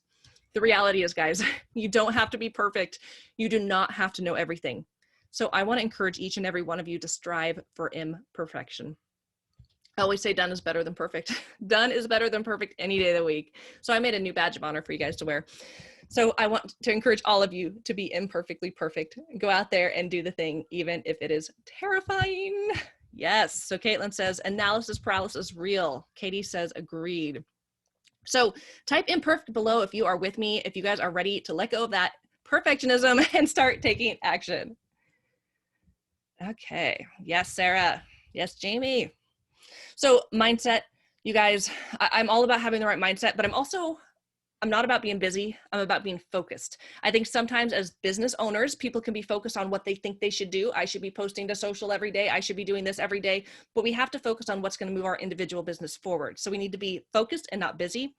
The reality is, guys, you don't have to be perfect. You do not have to know everything. So I want to encourage each and every one of you to strive for imperfection. I always say done is better than perfect. Done is better than perfect any day of the week. So I made a new badge of honor for you guys to wear. So I want to encourage all of you to be imperfectly perfect. Go out there and do the thing, even if it is terrifying. Yes. So Caitlin says, analysis paralysis real. Katie says, agreed. So type imperfect below if you are with me, if you guys are ready to let go of that perfectionism and start taking action. Okay. Yes, Sarah. Yes, Jamie. So mindset, you guys, I'm all about having the right mindset, but I'm not about being busy. I'm about being focused. I think sometimes as business owners, people can be focused on what they think they should do. I should be posting to social every day. I should be doing this every day, but we have to focus on what's going to move our individual business forward. So we need to be focused and not busy.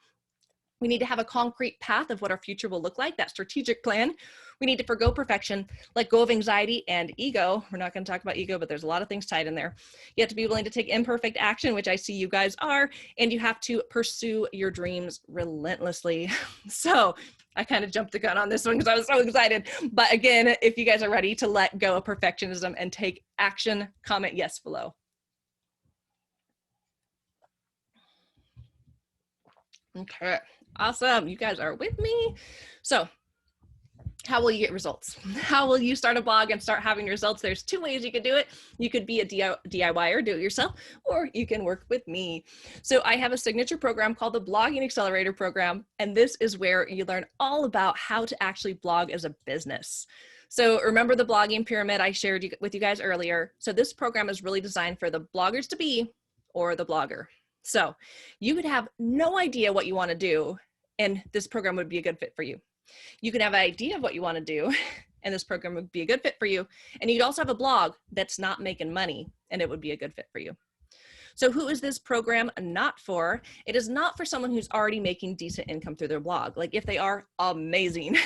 We need to have a concrete path of what our future will look like, that strategic plan. We need to forgo perfection, let go of anxiety and ego. We're not going to talk about ego, but there's a lot of things tied in there. You have to be willing to take imperfect action, which I see you guys are, and you have to pursue your dreams relentlessly. So I kind of jumped the gun on this one because I was so excited. But again, if you guys are ready to let go of perfectionism and take action, comment yes below. Okay. Awesome. You guys are with me. So how will you get results? How will you start a blog and start having results? There's two ways you could do it. You could be a DIYer, do it yourself, or you can work with me. So I have a signature program called the Blogging Accelerator Program. And this is where you learn all about how to actually blog as a business. So remember the blogging pyramid I shared with you guys earlier. So this program is really designed for the bloggers to be or the blogger. So you could have no idea what you want to do, and this program would be a good fit for you. You could have an idea of what you want to do, and this program would be a good fit for you. And you'd also have a blog that's not making money, and it would be a good fit for you. So who is this program not for? It is not for someone who's already making decent income through their blog. Like if they are, amazing.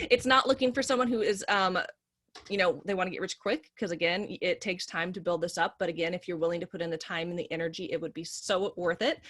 It's not looking for someone who is they want to get rich quick, because again, it takes time to build this up. But again, if you're willing to put in the time and the energy, it would be so worth it.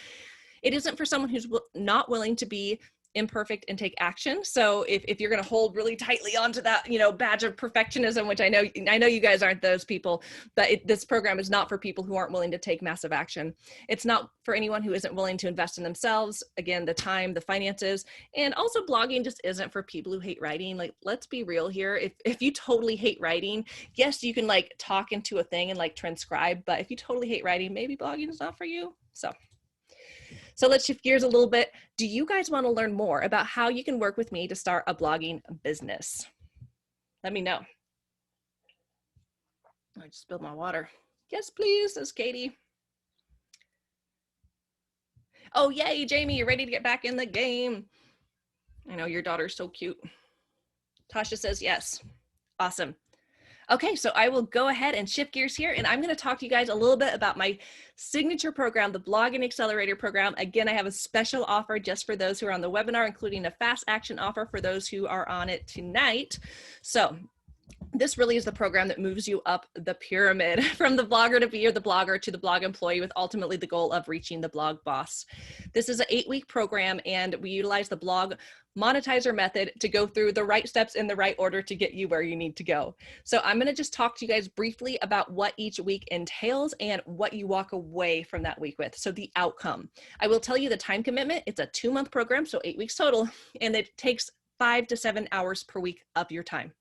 It isn't for someone who's not willing to be imperfect and take action. So if you're going to hold really tightly onto that, badge of perfectionism, which I know you guys aren't those people, but this program is not for people who aren't willing to take massive action. It's not for anyone who isn't willing to invest in themselves. Again, the time, the finances, and also blogging just isn't for people who hate writing. Like, let's be real here. If you totally hate writing, yes, you can like talk into a thing and like transcribe, but if you totally hate writing, maybe blogging is not for you. So let's shift gears a little bit. Do you guys want to learn more about how you can work with me to start a blogging business? Let me know. I just spilled my water. Yes, please, says Katie. Oh, yay, Jamie, you're ready to get back in the game. I know your daughter's so cute. Tasha says yes. Awesome. Okay, so I will go ahead and shift gears here, and I'm going to talk to you guys a little bit about my signature program, the Blogging Accelerator program. Again, I have a special offer just for those who are on the webinar, including a fast action offer for those who are on it tonight. So this really is the program that moves you up the pyramid from the blogger to be the blogger to the blog employee, with ultimately the goal of reaching the blog boss. This is an 8-week program, and we utilize the blog monetizer method to go through the right steps in the right order to get you where you need to go. So I'm going to just talk to you guys briefly about what each week entails and what you walk away from that week with. So the outcome. I will tell you the time commitment. It's a 2-month program, so 8 weeks total, and it takes 5 to 7 hours per week of your time.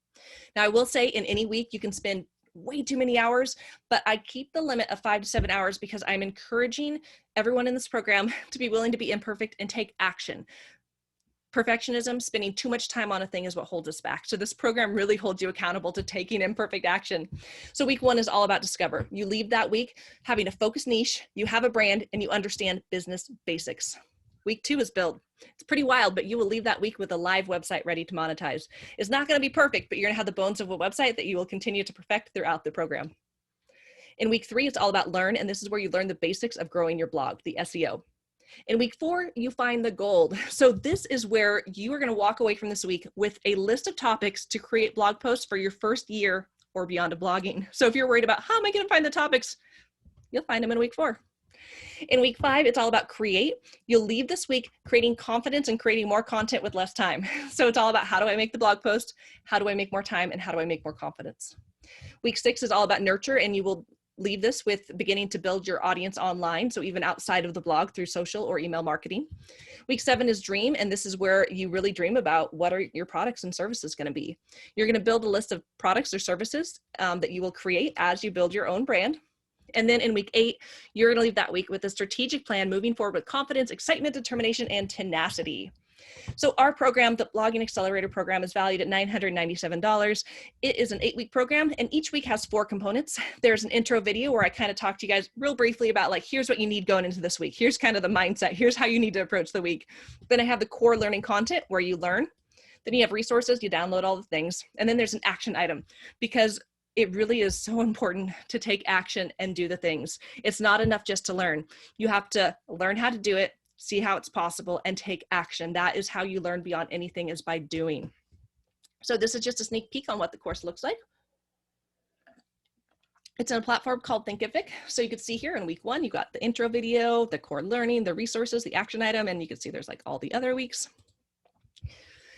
Now, I will say in any week, you can spend way too many hours, but I keep the limit of 5 to 7 hours because I'm encouraging everyone in this program to be willing to be imperfect and take action. Perfectionism, spending too much time on a thing, is what holds us back. So this program really holds you accountable to taking imperfect action. So week 1 is all about discover. You leave that week having a focused niche, you have a brand, and you understand business basics. Week 2 is build. It's pretty wild, but you will leave that week with a live website ready to monetize. It's not going to be perfect, but you're going to have the bones of a website that you will continue to perfect throughout the program. In week 3, it's all about learn, and this is where you learn the basics of growing your blog, the SEO. In week 4, you find the gold. So this is where you are going to walk away from this week with a list of topics to create blog posts for your first year or beyond of blogging. So if you're worried about how am I going to find the topics, you'll find them in week 4. In week 5, it's all about create. You'll leave this week creating confidence and creating more content with less time. So it's all about how do I make the blog post? How do I make more time? And how do I make more confidence? Week 6 is all about nurture, and you will leave this with beginning to build your audience online. So even outside of the blog through social or email marketing. Week 7 is dream. And this is where you really dream about what are your products and services going to be. You're going to build a list of products or services that you will create as you build your own brand. And then in week 8, you're going to leave that week with a strategic plan moving forward with confidence, excitement, determination, and tenacity. So our program, the Blogging Accelerator program, is valued at $997. It is an 8-week program, and each week has 4 components. There's an intro video where I kind of talk to you guys real briefly about like, here's what you need going into this week. Here's kind of the mindset. Here's how you need to approach the week. Then I have the core learning content where you learn. Then you have resources, you download all the things. And then there's an action item, because it really is so important to take action and do the things. It's not enough just to learn. You have to learn how to do it, see how it's possible, and take action. That is how you learn beyond anything, is by doing. So this is just a sneak peek on what the course looks like. It's on a platform called Thinkific. So you can see here in week 1, you got the intro video, the core learning, the resources, the action item, and you can see there's like all the other weeks.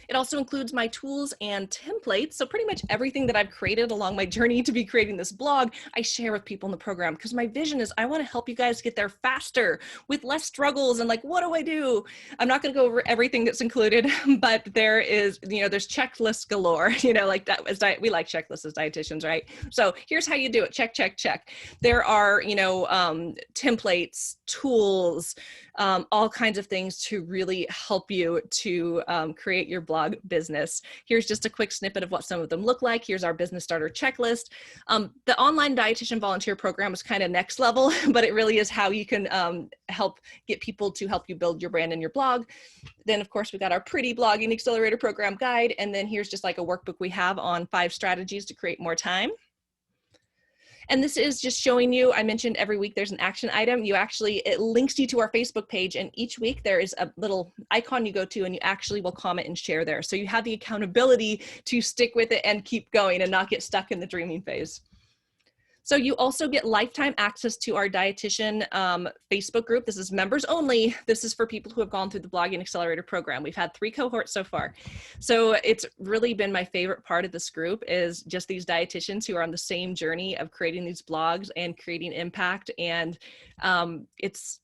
It also includes my tools and templates. So pretty much everything that I've created along my journey to be creating this blog, I share with people in the program, because my vision is I want to help you guys get there faster with less struggles and like, what do I do? I'm not going to go over everything that's included, but there is, there's checklists galore, like that was we like checklists as dietitians, right? So here's how you do it. Check, check, check. There are, templates, tools, all kinds of things to really help you to create your blog business. Here's just a quick snippet of what some of them look like. Here's our business starter checklist. The online dietitian volunteer program is kind of next level, but it really is how you can help get people to help you build your brand and your blog. Then of course we got our pretty Blogging Accelerator program guide. And then here's just like a workbook we have on 5 strategies to create more time. And this is just showing you, I mentioned every week there's an action item. It links you to our Facebook page, and each week there is a little icon you go to, and you actually will comment and share there. So you have the accountability to stick with it and keep going and not get stuck in the dreaming phase. So you also get lifetime access to our dietitian Facebook group. This is members only. This is for people who have gone through the Blogging Accelerator program. We've had 3 cohorts so far. So it's really been my favorite part of this group, is just these dietitians who are on the same journey of creating these blogs and creating impact. And it's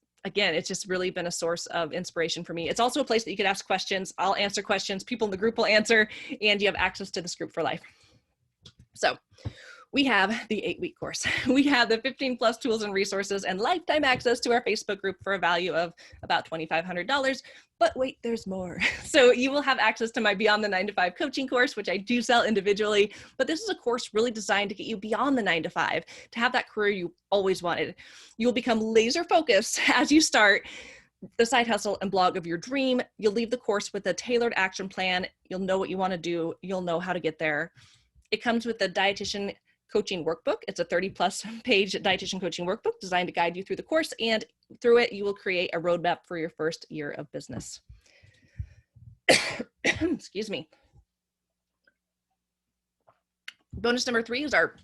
just really been a source of inspiration for me. It's also a place that you could ask questions. I'll answer questions. People in the group will answer, and you have access to this group for life. So we have the 8-week course. We have the 15+ tools and resources and lifetime access to our Facebook group for a value of about $2,500. But wait, there's more. So you will have access to my Beyond the 9 to 5 coaching course, which I do sell individually, but this is a course really designed to get you beyond the 9 to 5, to have that career you always wanted. You will become laser focused as you start the side hustle and blog of your dream. You'll leave the course with a tailored action plan. You'll know what you want to do. You'll know how to get there. It comes with the dietitian coaching workbook. It's a 30+ page dietitian coaching workbook designed to guide you through the course, and through it, you will create a roadmap for your first year of business. Excuse me. Bonus number 3 is our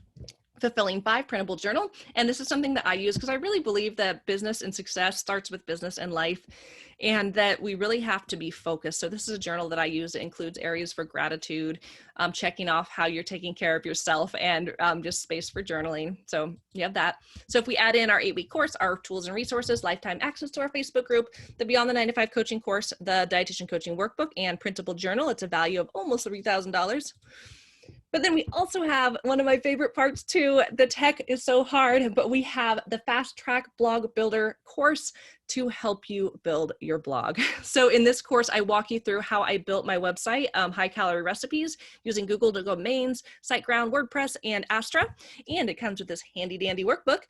Fulfilling 5 printable journal. And this is something that I use because I really believe that business and success starts with business and life, and that we really have to be focused. So this is a journal that I use. It includes areas for gratitude, checking off how you're taking care of yourself, and just space for journaling. So you have that. So if we add in our 8-week course, our tools and resources, lifetime access to our Facebook group, the Beyond the 9 to 5 coaching course, the dietitian coaching workbook, and printable journal, it's a value of almost $3,000. But then we also have one of my favorite parts too. The tech is so hard, but we have the Fast Track Blog Builder course to help you build your blog. So in this course, I walk you through how I built my website, High Calorie Recipes, using Google Domains, SiteGround, WordPress, and Astra. And it comes with this handy dandy workbook.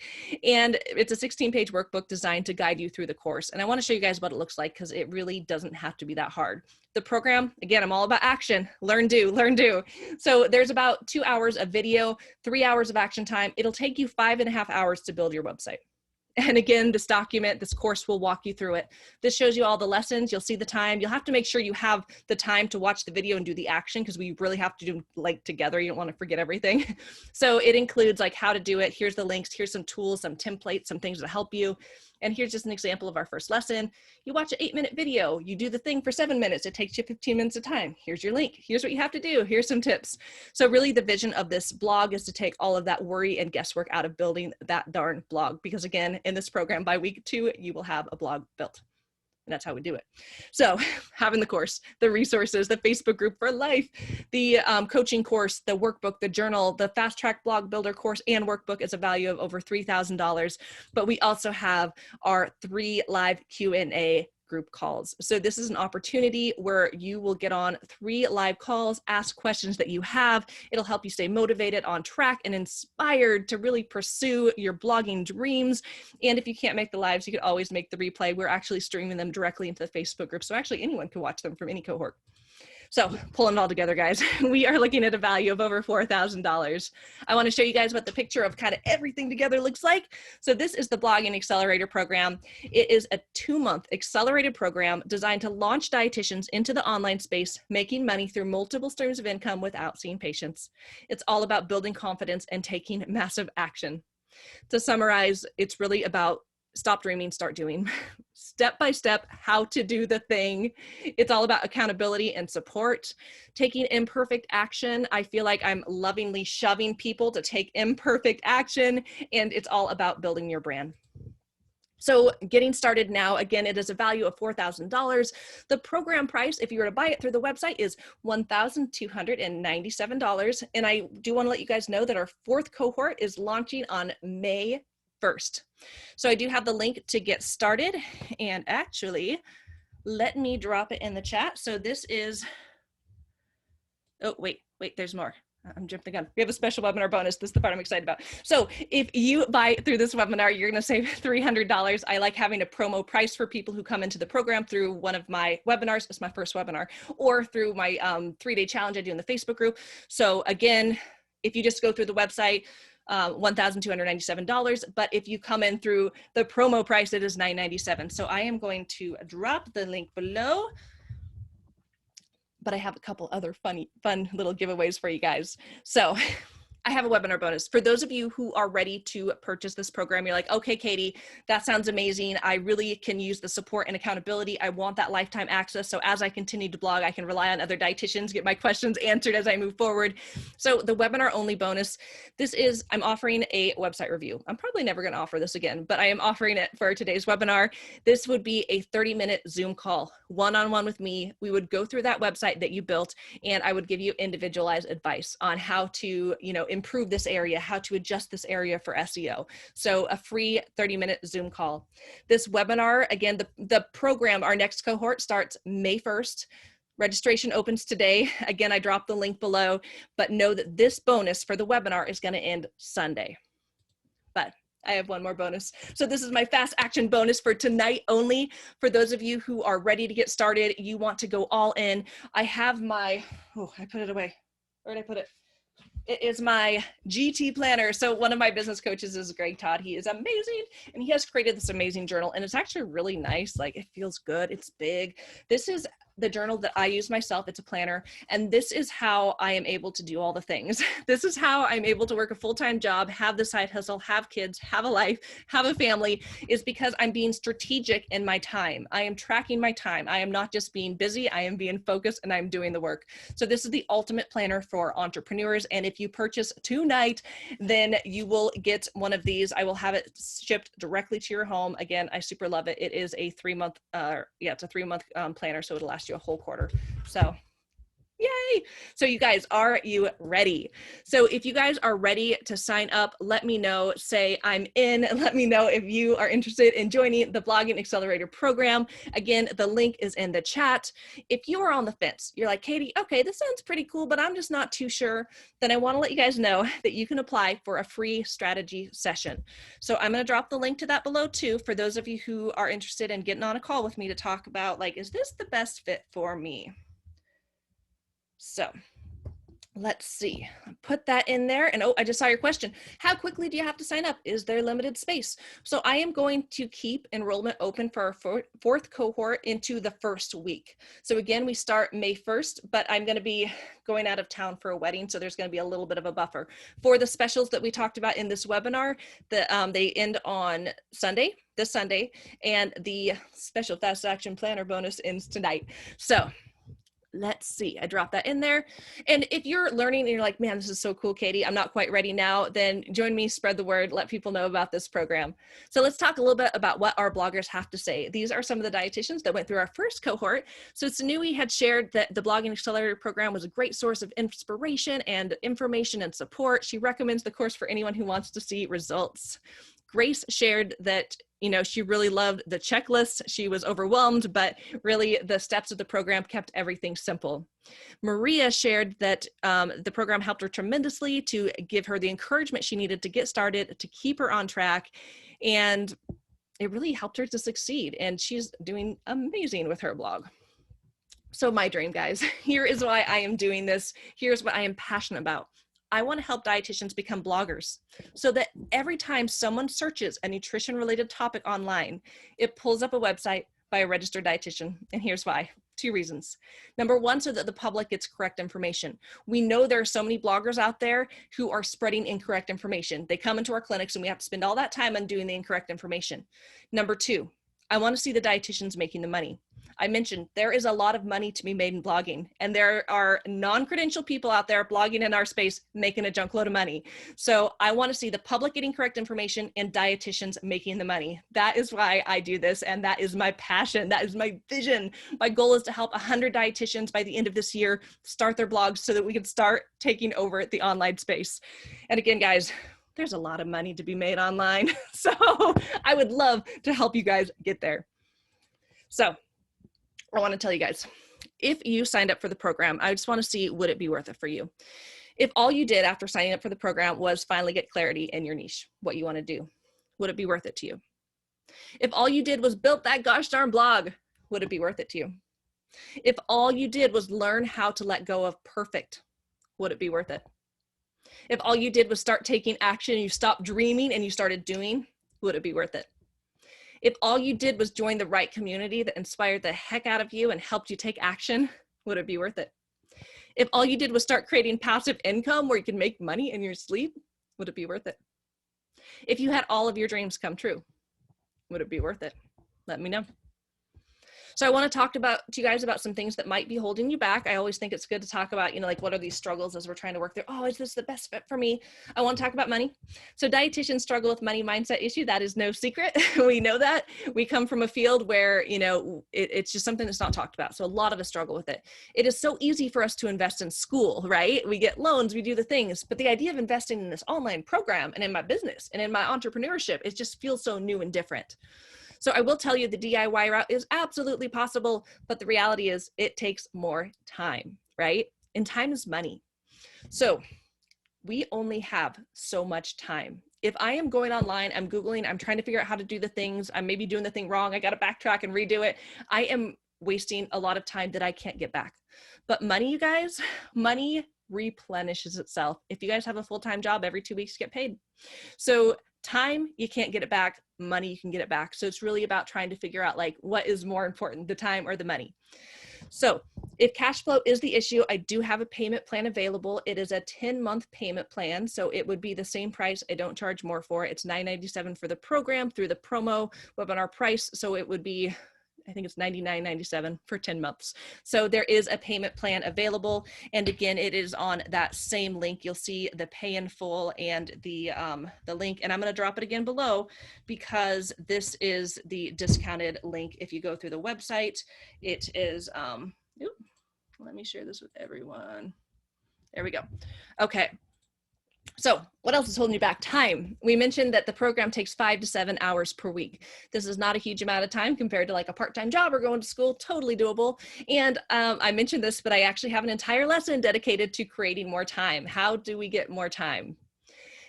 And it's a 16-page workbook designed to guide you through the course. And I want to show you guys what it looks like because it really doesn't have to be that hard. The program, again, I'm all about action. Learn, do, learn, do. So there's about 2 hours of video, 3 hours of action time. It'll take you 5.5 hours to build your website. And again, this document, this course will walk you through it. This shows you all the lessons. You'll see the time. You'll have to make sure you have the time to watch the video and do the action because we really have to do like together. You don't want to forget everything. So it includes like how to do it. Here's the links. Here's some tools, some templates, some things that help you. And here's just an example of our first lesson. You watch an 8-minute video. You do the thing for 7 minutes. It takes you 15 minutes of time. Here's your link. Here's what you have to do. Here's some tips. So really the vision of this blog is to take all of that worry and guesswork out of building that darn blog. Because again, in this program, by week 2, you will have a blog built. And that's how we do it. So having the course, the resources, the Facebook group for life, the coaching course, the workbook, the journal, the Fast Track Blog Builder course and workbook is a value of over $3,000. But we also have our 3 live Q&A group calls. So this is an opportunity where you will get on 3 live calls, ask questions that you have. It'll help you stay motivated, on track, and inspired to really pursue your blogging dreams. And if you can't make the lives, you could always make the replay. We're actually streaming them directly into the Facebook group. So actually anyone can watch them from any cohort. So pulling it all together, guys, we are looking at a value of over $4,000. I want to show you guys what the picture of kind of everything together looks like. So this is the Blogging Accelerator program. It is a 2-month accelerated program designed to launch dietitians into the online space, making money through multiple streams of income without seeing patients. It's all about building confidence and taking massive action. To summarize, it's really about stop dreaming, start doing. Step by step, how to do the thing. It's all about accountability and support. Taking imperfect action. I feel like I'm lovingly shoving people to take imperfect action, and it's all about building your brand. So getting started now, again, it is a value of $4,000. The program price, if you were to buy it through the website, is $1,297. And I do want to let you guys know that our 4th cohort is launching on May 1st. So I do have the link to get started, and actually let me drop it in the chat. So this is, oh, wait, there's more. I'm jumping the gun. We have a special webinar bonus. This is the part I'm excited about. So if you buy through this webinar, you're going to save $300. I like having a promo price for people who come into the program through one of my webinars. It's my first webinar, or through my 3-day challenge I do in the Facebook group. So again, if you just go through the website, $1,297, but if you come in through the promo price, it is $997. So I am going to drop the link below, but I have a couple other fun little giveaways for you guys. So I have a webinar bonus. For those of you who are ready to purchase this program, you're like, okay, Katie, that sounds amazing. I really can use the support and accountability. I want that lifetime access. So as I continue to blog, I can rely on other dietitians, get my questions answered as I move forward. So the webinar only bonus, I'm offering a website review. I'm probably never going to offer this again, but I am offering it for today's webinar. This would be a 30-minute Zoom call, one-on-one with me. We would go through that website that you built, and I would give you individualized advice on how to, improve this area, how to adjust this area for SEO. So a free 30-minute Zoom call. This webinar, again, the program, our next cohort starts May 1st. Registration opens today. Again, I dropped the link below, but know that this bonus for the webinar is going to end Sunday. But I have one more bonus. So this is my fast action bonus for tonight only. For those of you who are ready to get started, you want to go all in. I have my, I put it away. Where did I put it? It is my GT planner. So one of my business coaches is Greg Todd. He is amazing. And he has created this amazing journal. And it's actually really nice. Like, it feels good. It's big. This is the journal that I use myself. It's a planner. And this is how I am able to do all the things. This is how I'm able to work a full-time job, have the side hustle, have kids, have a life, have a family, is because I'm being strategic in my time. I am tracking my time. I am not just being busy. I am being focused and I'm doing the work. So this is the ultimate planner for entrepreneurs. And if you purchase tonight, then you will get one of these. I will have it shipped directly to your home. Again, I super love it. It is a 3-month, it's a 3-month planner. So it'll last you a whole quarter. So yay. So you guys, are you ready? So if you guys are ready to sign up, let me know, say I'm in, and let me know if you are interested in joining the Blogging Accelerator program. Again, the link is in the chat. If you are on the fence, you're like, Katie, okay, this sounds pretty cool, but I'm just not too sure, then I want to let you guys know that you can apply for a free strategy session. So I'm going to drop the link to that below too, for those of you who are interested in getting on a call with me to talk about, like, is this the best fit for me? So let's see, put that in there. And oh, I just saw your question. How quickly do you have to sign up? Is there limited space? So I am going to keep enrollment open for our fourth cohort into the first week. So again, we start May 1st, but I'm going to be going out of town for a wedding. So there's going to be a little bit of a buffer. For the specials that we talked about in this webinar, they end on Sunday, this Sunday, and the special fast action planner bonus ends tonight. So let's see, I dropped that in there. And if you're learning and you're like, man, this is so cool, Katie, I'm not quite ready now, then join me, spread the word, let people know about this program. So let's talk a little bit about what our bloggers have to say. These are some of the dietitians that went through our first cohort. So Sanui had shared that the Blogging Accelerator program was a great source of inspiration and information and support. She recommends the course for anyone who wants to see results. Grace shared that, you know, she really loved the checklist. She was overwhelmed, but really the steps of the program kept everything simple. Maria shared that the program helped her tremendously to give her the encouragement she needed to get started, to keep her on track, and it really helped her to succeed. And she's doing amazing with her blog. So my dream, guys, here is why I am doing this. Here's what I am passionate about. I want to help dietitians become bloggers so that every time someone searches a nutrition related topic online, it pulls up a website by a registered dietitian. And here's why. 2 reasons. Number one, so that the public gets correct information. We know there are so many bloggers out there who are spreading incorrect information. They come into our clinics and we have to spend all that time on doing the incorrect information. Number 2, I want to see the dietitians making the money. I mentioned there is a lot of money to be made in blogging, and there are non-credential people out there blogging in our space making a junk load of money. So I want to see the public getting correct information and dietitians making the money. That is why I do this, and that is my passion. That is my vision. My goal is to help 100 dietitians by the end of this year start their blogs so that we can start taking over the online space. And again, guys, there's a lot of money to be made online. So I would love to help you guys get there. So I want to tell you guys, if you signed up for the program, I just want to see, would it be worth it for you? If all you did after signing up for the program was finally get clarity in your niche, what you want to do, would it be worth it to you? If all you did was build that gosh darn blog, would it be worth it to you? If all you did was learn how to let go of perfect, would it be worth it? If all you did was start taking action, you stopped dreaming and you started doing, would it be worth it? If all you did was join the right community that inspired the heck out of you and helped you take action, would it be worth it? If all you did was start creating passive income where you can make money in your sleep, would it be worth it? If you had all of your dreams come true, would it be worth it? Let me know. So I want to talk to you guys about some things that might be holding you back. I always think it's good to talk about, like, what are these struggles as we're trying to work through? Oh, is this the best fit for me? I want to talk about money. So dietitians struggle with money mindset issue. That is no secret. We know that. We come from a field where, it's just something that's not talked about. So a lot of us struggle with it. It is so easy for us to invest in school, right? We get loans, we do the things, but the idea of investing in this online program and in my business and in my entrepreneurship, it just feels so new and different. So I will tell you the DIY route is absolutely possible, but the reality is it takes more time, right? And time is money. So we only have so much time. If I am going online, I'm Googling, I'm trying to figure out how to do the things, I'm maybe doing the thing wrong, I got to backtrack and redo it. I am wasting a lot of time that I can't get back. But money, you guys, money replenishes itself. If you guys have a full-time job, every 2 weeks you get paid. So time, you can't get it back. Money, you can get it back. So it's really about trying to figure out like what is more important, the time or the money. So if cash flow is the issue, I do have a payment plan available. It is a 10-month payment plan. So it would be the same price. I don't charge more for it. It's $9.97 for the program through the promo webinar price. So it would be, I think it's $99.97 for 10 months. So there is a payment plan available. And again, it is on that same link. You'll see the pay in full and the link, and I'm going to drop it again below because this is the discounted link. If you go through the website, it is, let me share this with everyone. There we go. Okay. So what else is holding you back? Time. We mentioned that the program takes 5 to 7 hours per week. This is not a huge amount of time compared to like a part-time job or going to school, totally doable. And I mentioned this, but I actually have an entire lesson dedicated to creating more time. How do we get more time?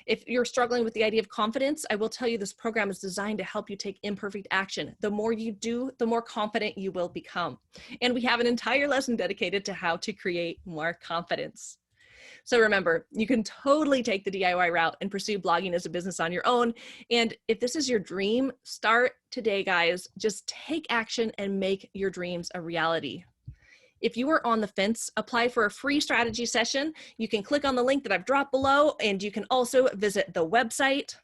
If you're struggling with the idea of confidence, I will tell you this program is designed to help you take imperfect action. The more you do, the more confident you will become. And we have an entire lesson dedicated to how to create more confidence. So remember, you can totally take the DIY route and pursue blogging as a business on your own. And if this is your dream, start today, guys. Just take action and make your dreams a reality. If you are on the fence, apply for a free strategy session. You can click on the link that I've dropped below, and you can also visit the website.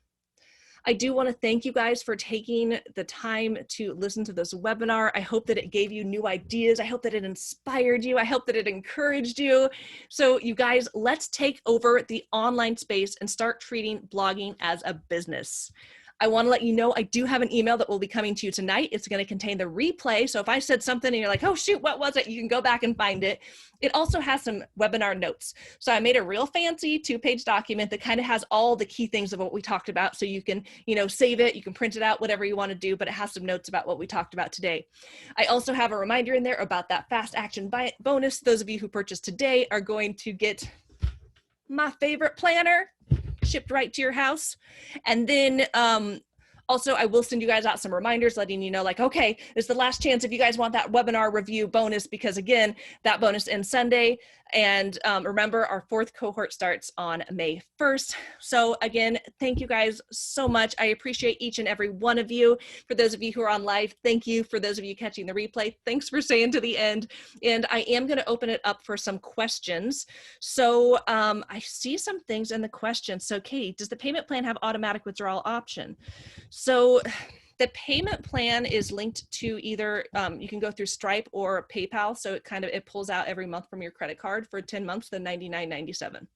I do want to thank you guys for taking the time to listen to this webinar. I hope that it gave you new ideas. I hope that it inspired you. I hope that it encouraged you. So you guys, let's take over the online space and start treating blogging as a business. I want to let you know I do have an email that will be coming to you tonight. It's going to contain the replay. So if I said something and you're like, oh shoot, what was it? You can go back and find it. It also has some webinar notes. So I made a real fancy 2-page document that kind of has all the key things of what we talked about. So you can, save it, you can print it out, whatever you want to do, but it has some notes about what we talked about today. I also have a reminder in there about that fast action bonus. Those of you who purchased today are going to get my favorite planner shipped right to your house. And then also, I will send you guys out some reminders letting you know, like, okay, it's the last chance if you guys want that webinar review bonus, because again, that bonus ends Sunday. And remember, our 4th cohort starts on May 1st. So again, thank you guys so much. I appreciate each and every one of you. For those of you who are on live, thank you. For those of you catching the replay, thanks for staying to the end. And I am going to open it up for some questions. So I see some things in the questions. So Katie, does the payment plan have automatic withdrawal option? So the payment plan is linked to either, you can go through Stripe or PayPal. So it pulls out every month from your credit card for 10 months, the $99.97.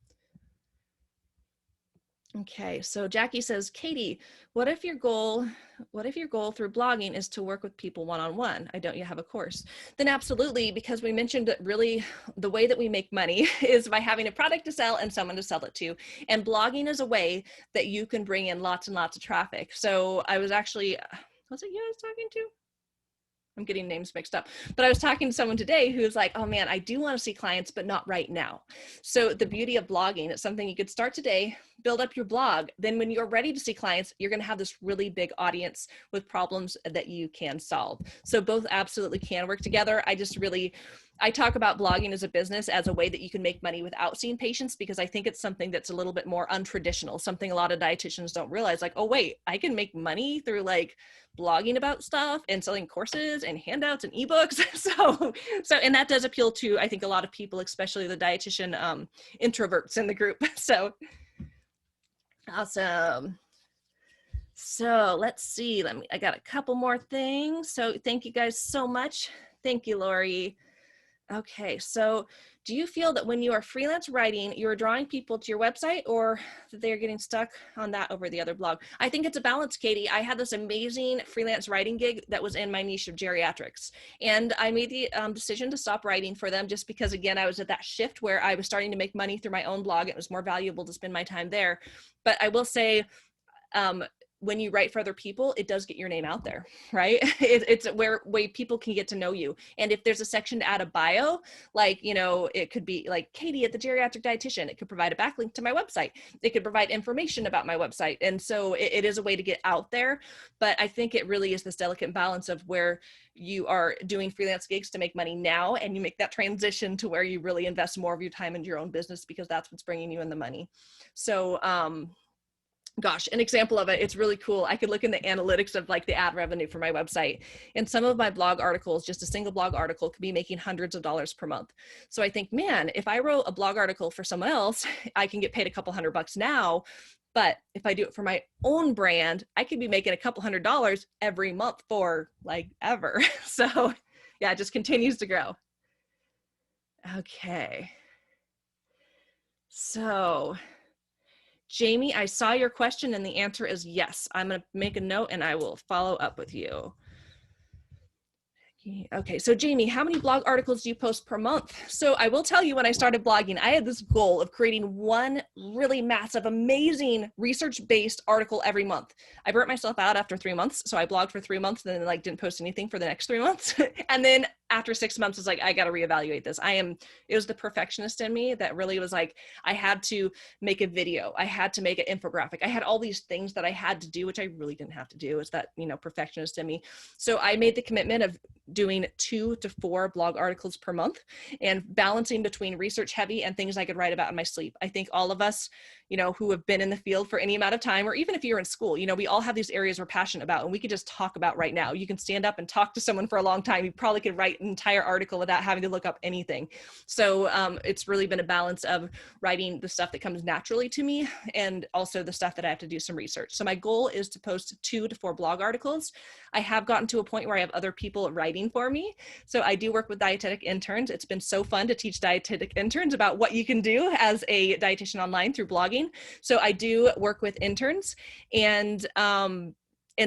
Okay, so Jackie says, Katie, what if your goal through blogging is to work with people one-on-one? I don't yet have a course. Then absolutely, because we mentioned that really the way that we make money is by having a product to sell and someone to sell it to. And blogging is a way that you can bring in lots and lots of traffic. So I was actually, was it you I was talking to? I'm getting names mixed up, but I was talking to someone today who's like, oh man, I do want to see clients, but not right now. So the beauty of blogging, it's something you could start today, build up your blog. Then when you're ready to see clients, you're going to have this really big audience with problems that you can solve. So both absolutely can work together. I talk about blogging as a business as a way that you can make money without seeing patients, because I think it's something that's a little bit more untraditional, something a lot of dietitians don't realize, like, oh wait, I can make money through like blogging about stuff and selling courses and handouts and ebooks. So, and that does appeal to, I think, a lot of people, especially the dietitian introverts in the group. So awesome. So let's see, I got a couple more things. So thank you guys so much. Thank you, Lori. Okay, so do you feel that when you are freelance writing, you're drawing people to your website, or that they're getting stuck on that over the other blog? I think it's a balance, Katie. I had this amazing freelance writing gig that was in my niche of geriatrics. And I made the decision to stop writing for them just because, again, I was at that shift where I was starting to make money through my own blog. It was more valuable to spend my time there. But I will say, when you write for other people, it does get your name out there, right? It's where people can get to know you. And if there's a section to add a bio, like, you know, it could be like Katie at the Geriatric Dietitian. It could provide a backlink to my website. It could provide information about my website. And so it is a way to get out there. But I think it really is this delicate balance of where you are doing freelance gigs to make money now, and you make that transition to where you really invest more of your time into your own business, because that's what's bringing you in the money. So, gosh, an example of it, it's really cool. I could look in the analytics of like the ad revenue for my website, and some of my blog articles, just a single blog article, could be making hundreds of dollars per month. So I think, man, if I wrote a blog article for someone else, I can get paid a couple $100 now. But if I do it for my own brand, I could be making a couple $100 every month for like ever. So yeah, it just continues to grow. Okay. So Jamie, I saw your question and the answer is yes. I'm going to make a note and I will follow up with you. Okay, so Jamie, how many blog articles do you post per month? So I will tell you, when I started blogging, I had this goal of creating one really massive, amazing research-based article every month. I burnt myself out after 3 months. So I blogged for 3 months and then like didn't post anything for the next 3 months. And then after 6 months, I was like, I got to reevaluate this. It was the perfectionist in me that really was like, I had to make a video. I had to make an infographic. I had all these things that I had to do, which I really didn't have to do. It's that, you know, perfectionist in me. So I made the commitment of doing 2 to 4 blog articles per month and balancing between research heavy and things I could write about in my sleep. I think all of us, you know, who have been in the field for any amount of time, or even if you're in school, you know, we all have these areas we're passionate about and we could just talk about right now. You can stand up and talk to someone for a long time. You probably could write an entire article without having to look up anything. So it's really been a balance of writing the stuff that comes naturally to me and also the stuff that I have to do some research. So my goal is to post 2 to 4 blog articles. I have gotten to a point where I have other people writing for me. So I do work with dietetic interns. It's been so fun to teach dietetic interns about what you can do as a dietitian online through blogging. So I do work with interns, and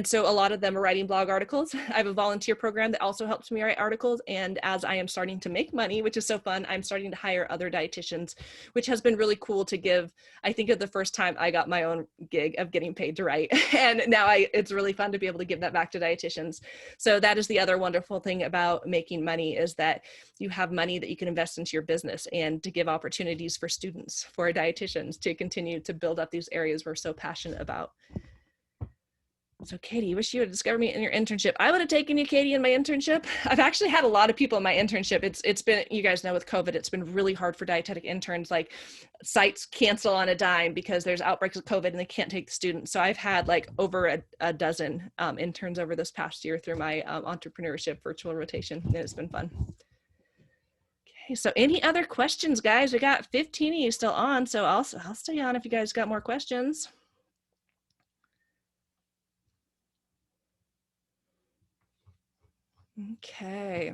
so a lot of them are writing blog articles. I have a volunteer program that also helps me write articles. And as I am starting to make money, which is so fun, I'm starting to hire other dietitians, which has been really cool to give. I think of the first time I got my own gig of getting paid to write. And now it's really fun to be able to give that back to dietitians. So that is the other wonderful thing about making money, is that you have money that you can invest into your business and to give opportunities for students, for dietitians to continue to build up these areas we're so passionate about. So Katie, you wish you had discovered me in your internship. I would have taken you, Katie, in my internship. I've actually had a lot of people in my internship. It's been, you guys know, with COVID, it's been really hard for dietetic interns. Like sites cancel on a dime because there's outbreaks of COVID and they can't take the students. So I've had like over a dozen interns over this past year through my entrepreneurship virtual rotation, and it's been fun. Okay, so any other questions, guys? We got 15 of you still on, so I'll stay on if you guys got more questions. Okay,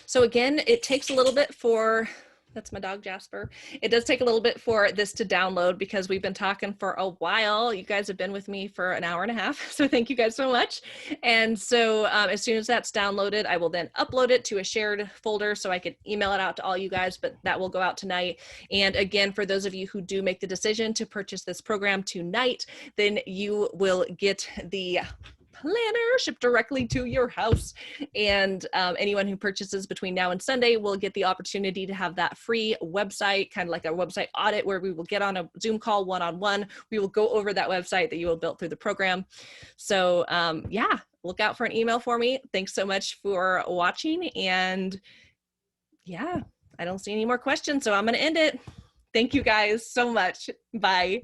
so again, it takes a little bit for, that's my dog Jasper. It does take a little bit for this to download because we've been talking for a while. You guys have been with me for an hour and a half, so thank you guys so much. And so as soon as that's downloaded, I will then upload it to a shared folder so I can email it out to all you guys, but that will go out tonight. And again, for those of you who do make the decision to purchase this program tonight, then you will get the planner shipped directly to your house. And anyone who purchases between now and Sunday will get the opportunity to have that free website, kind of like a website audit, where we will get on a Zoom call one-on-one. We will go over that website that you will build through the program. So yeah, look out for an email for me. Thanks so much for watching. And yeah, I don't see any more questions, so I'm going to end it. Thank you guys so much. Bye.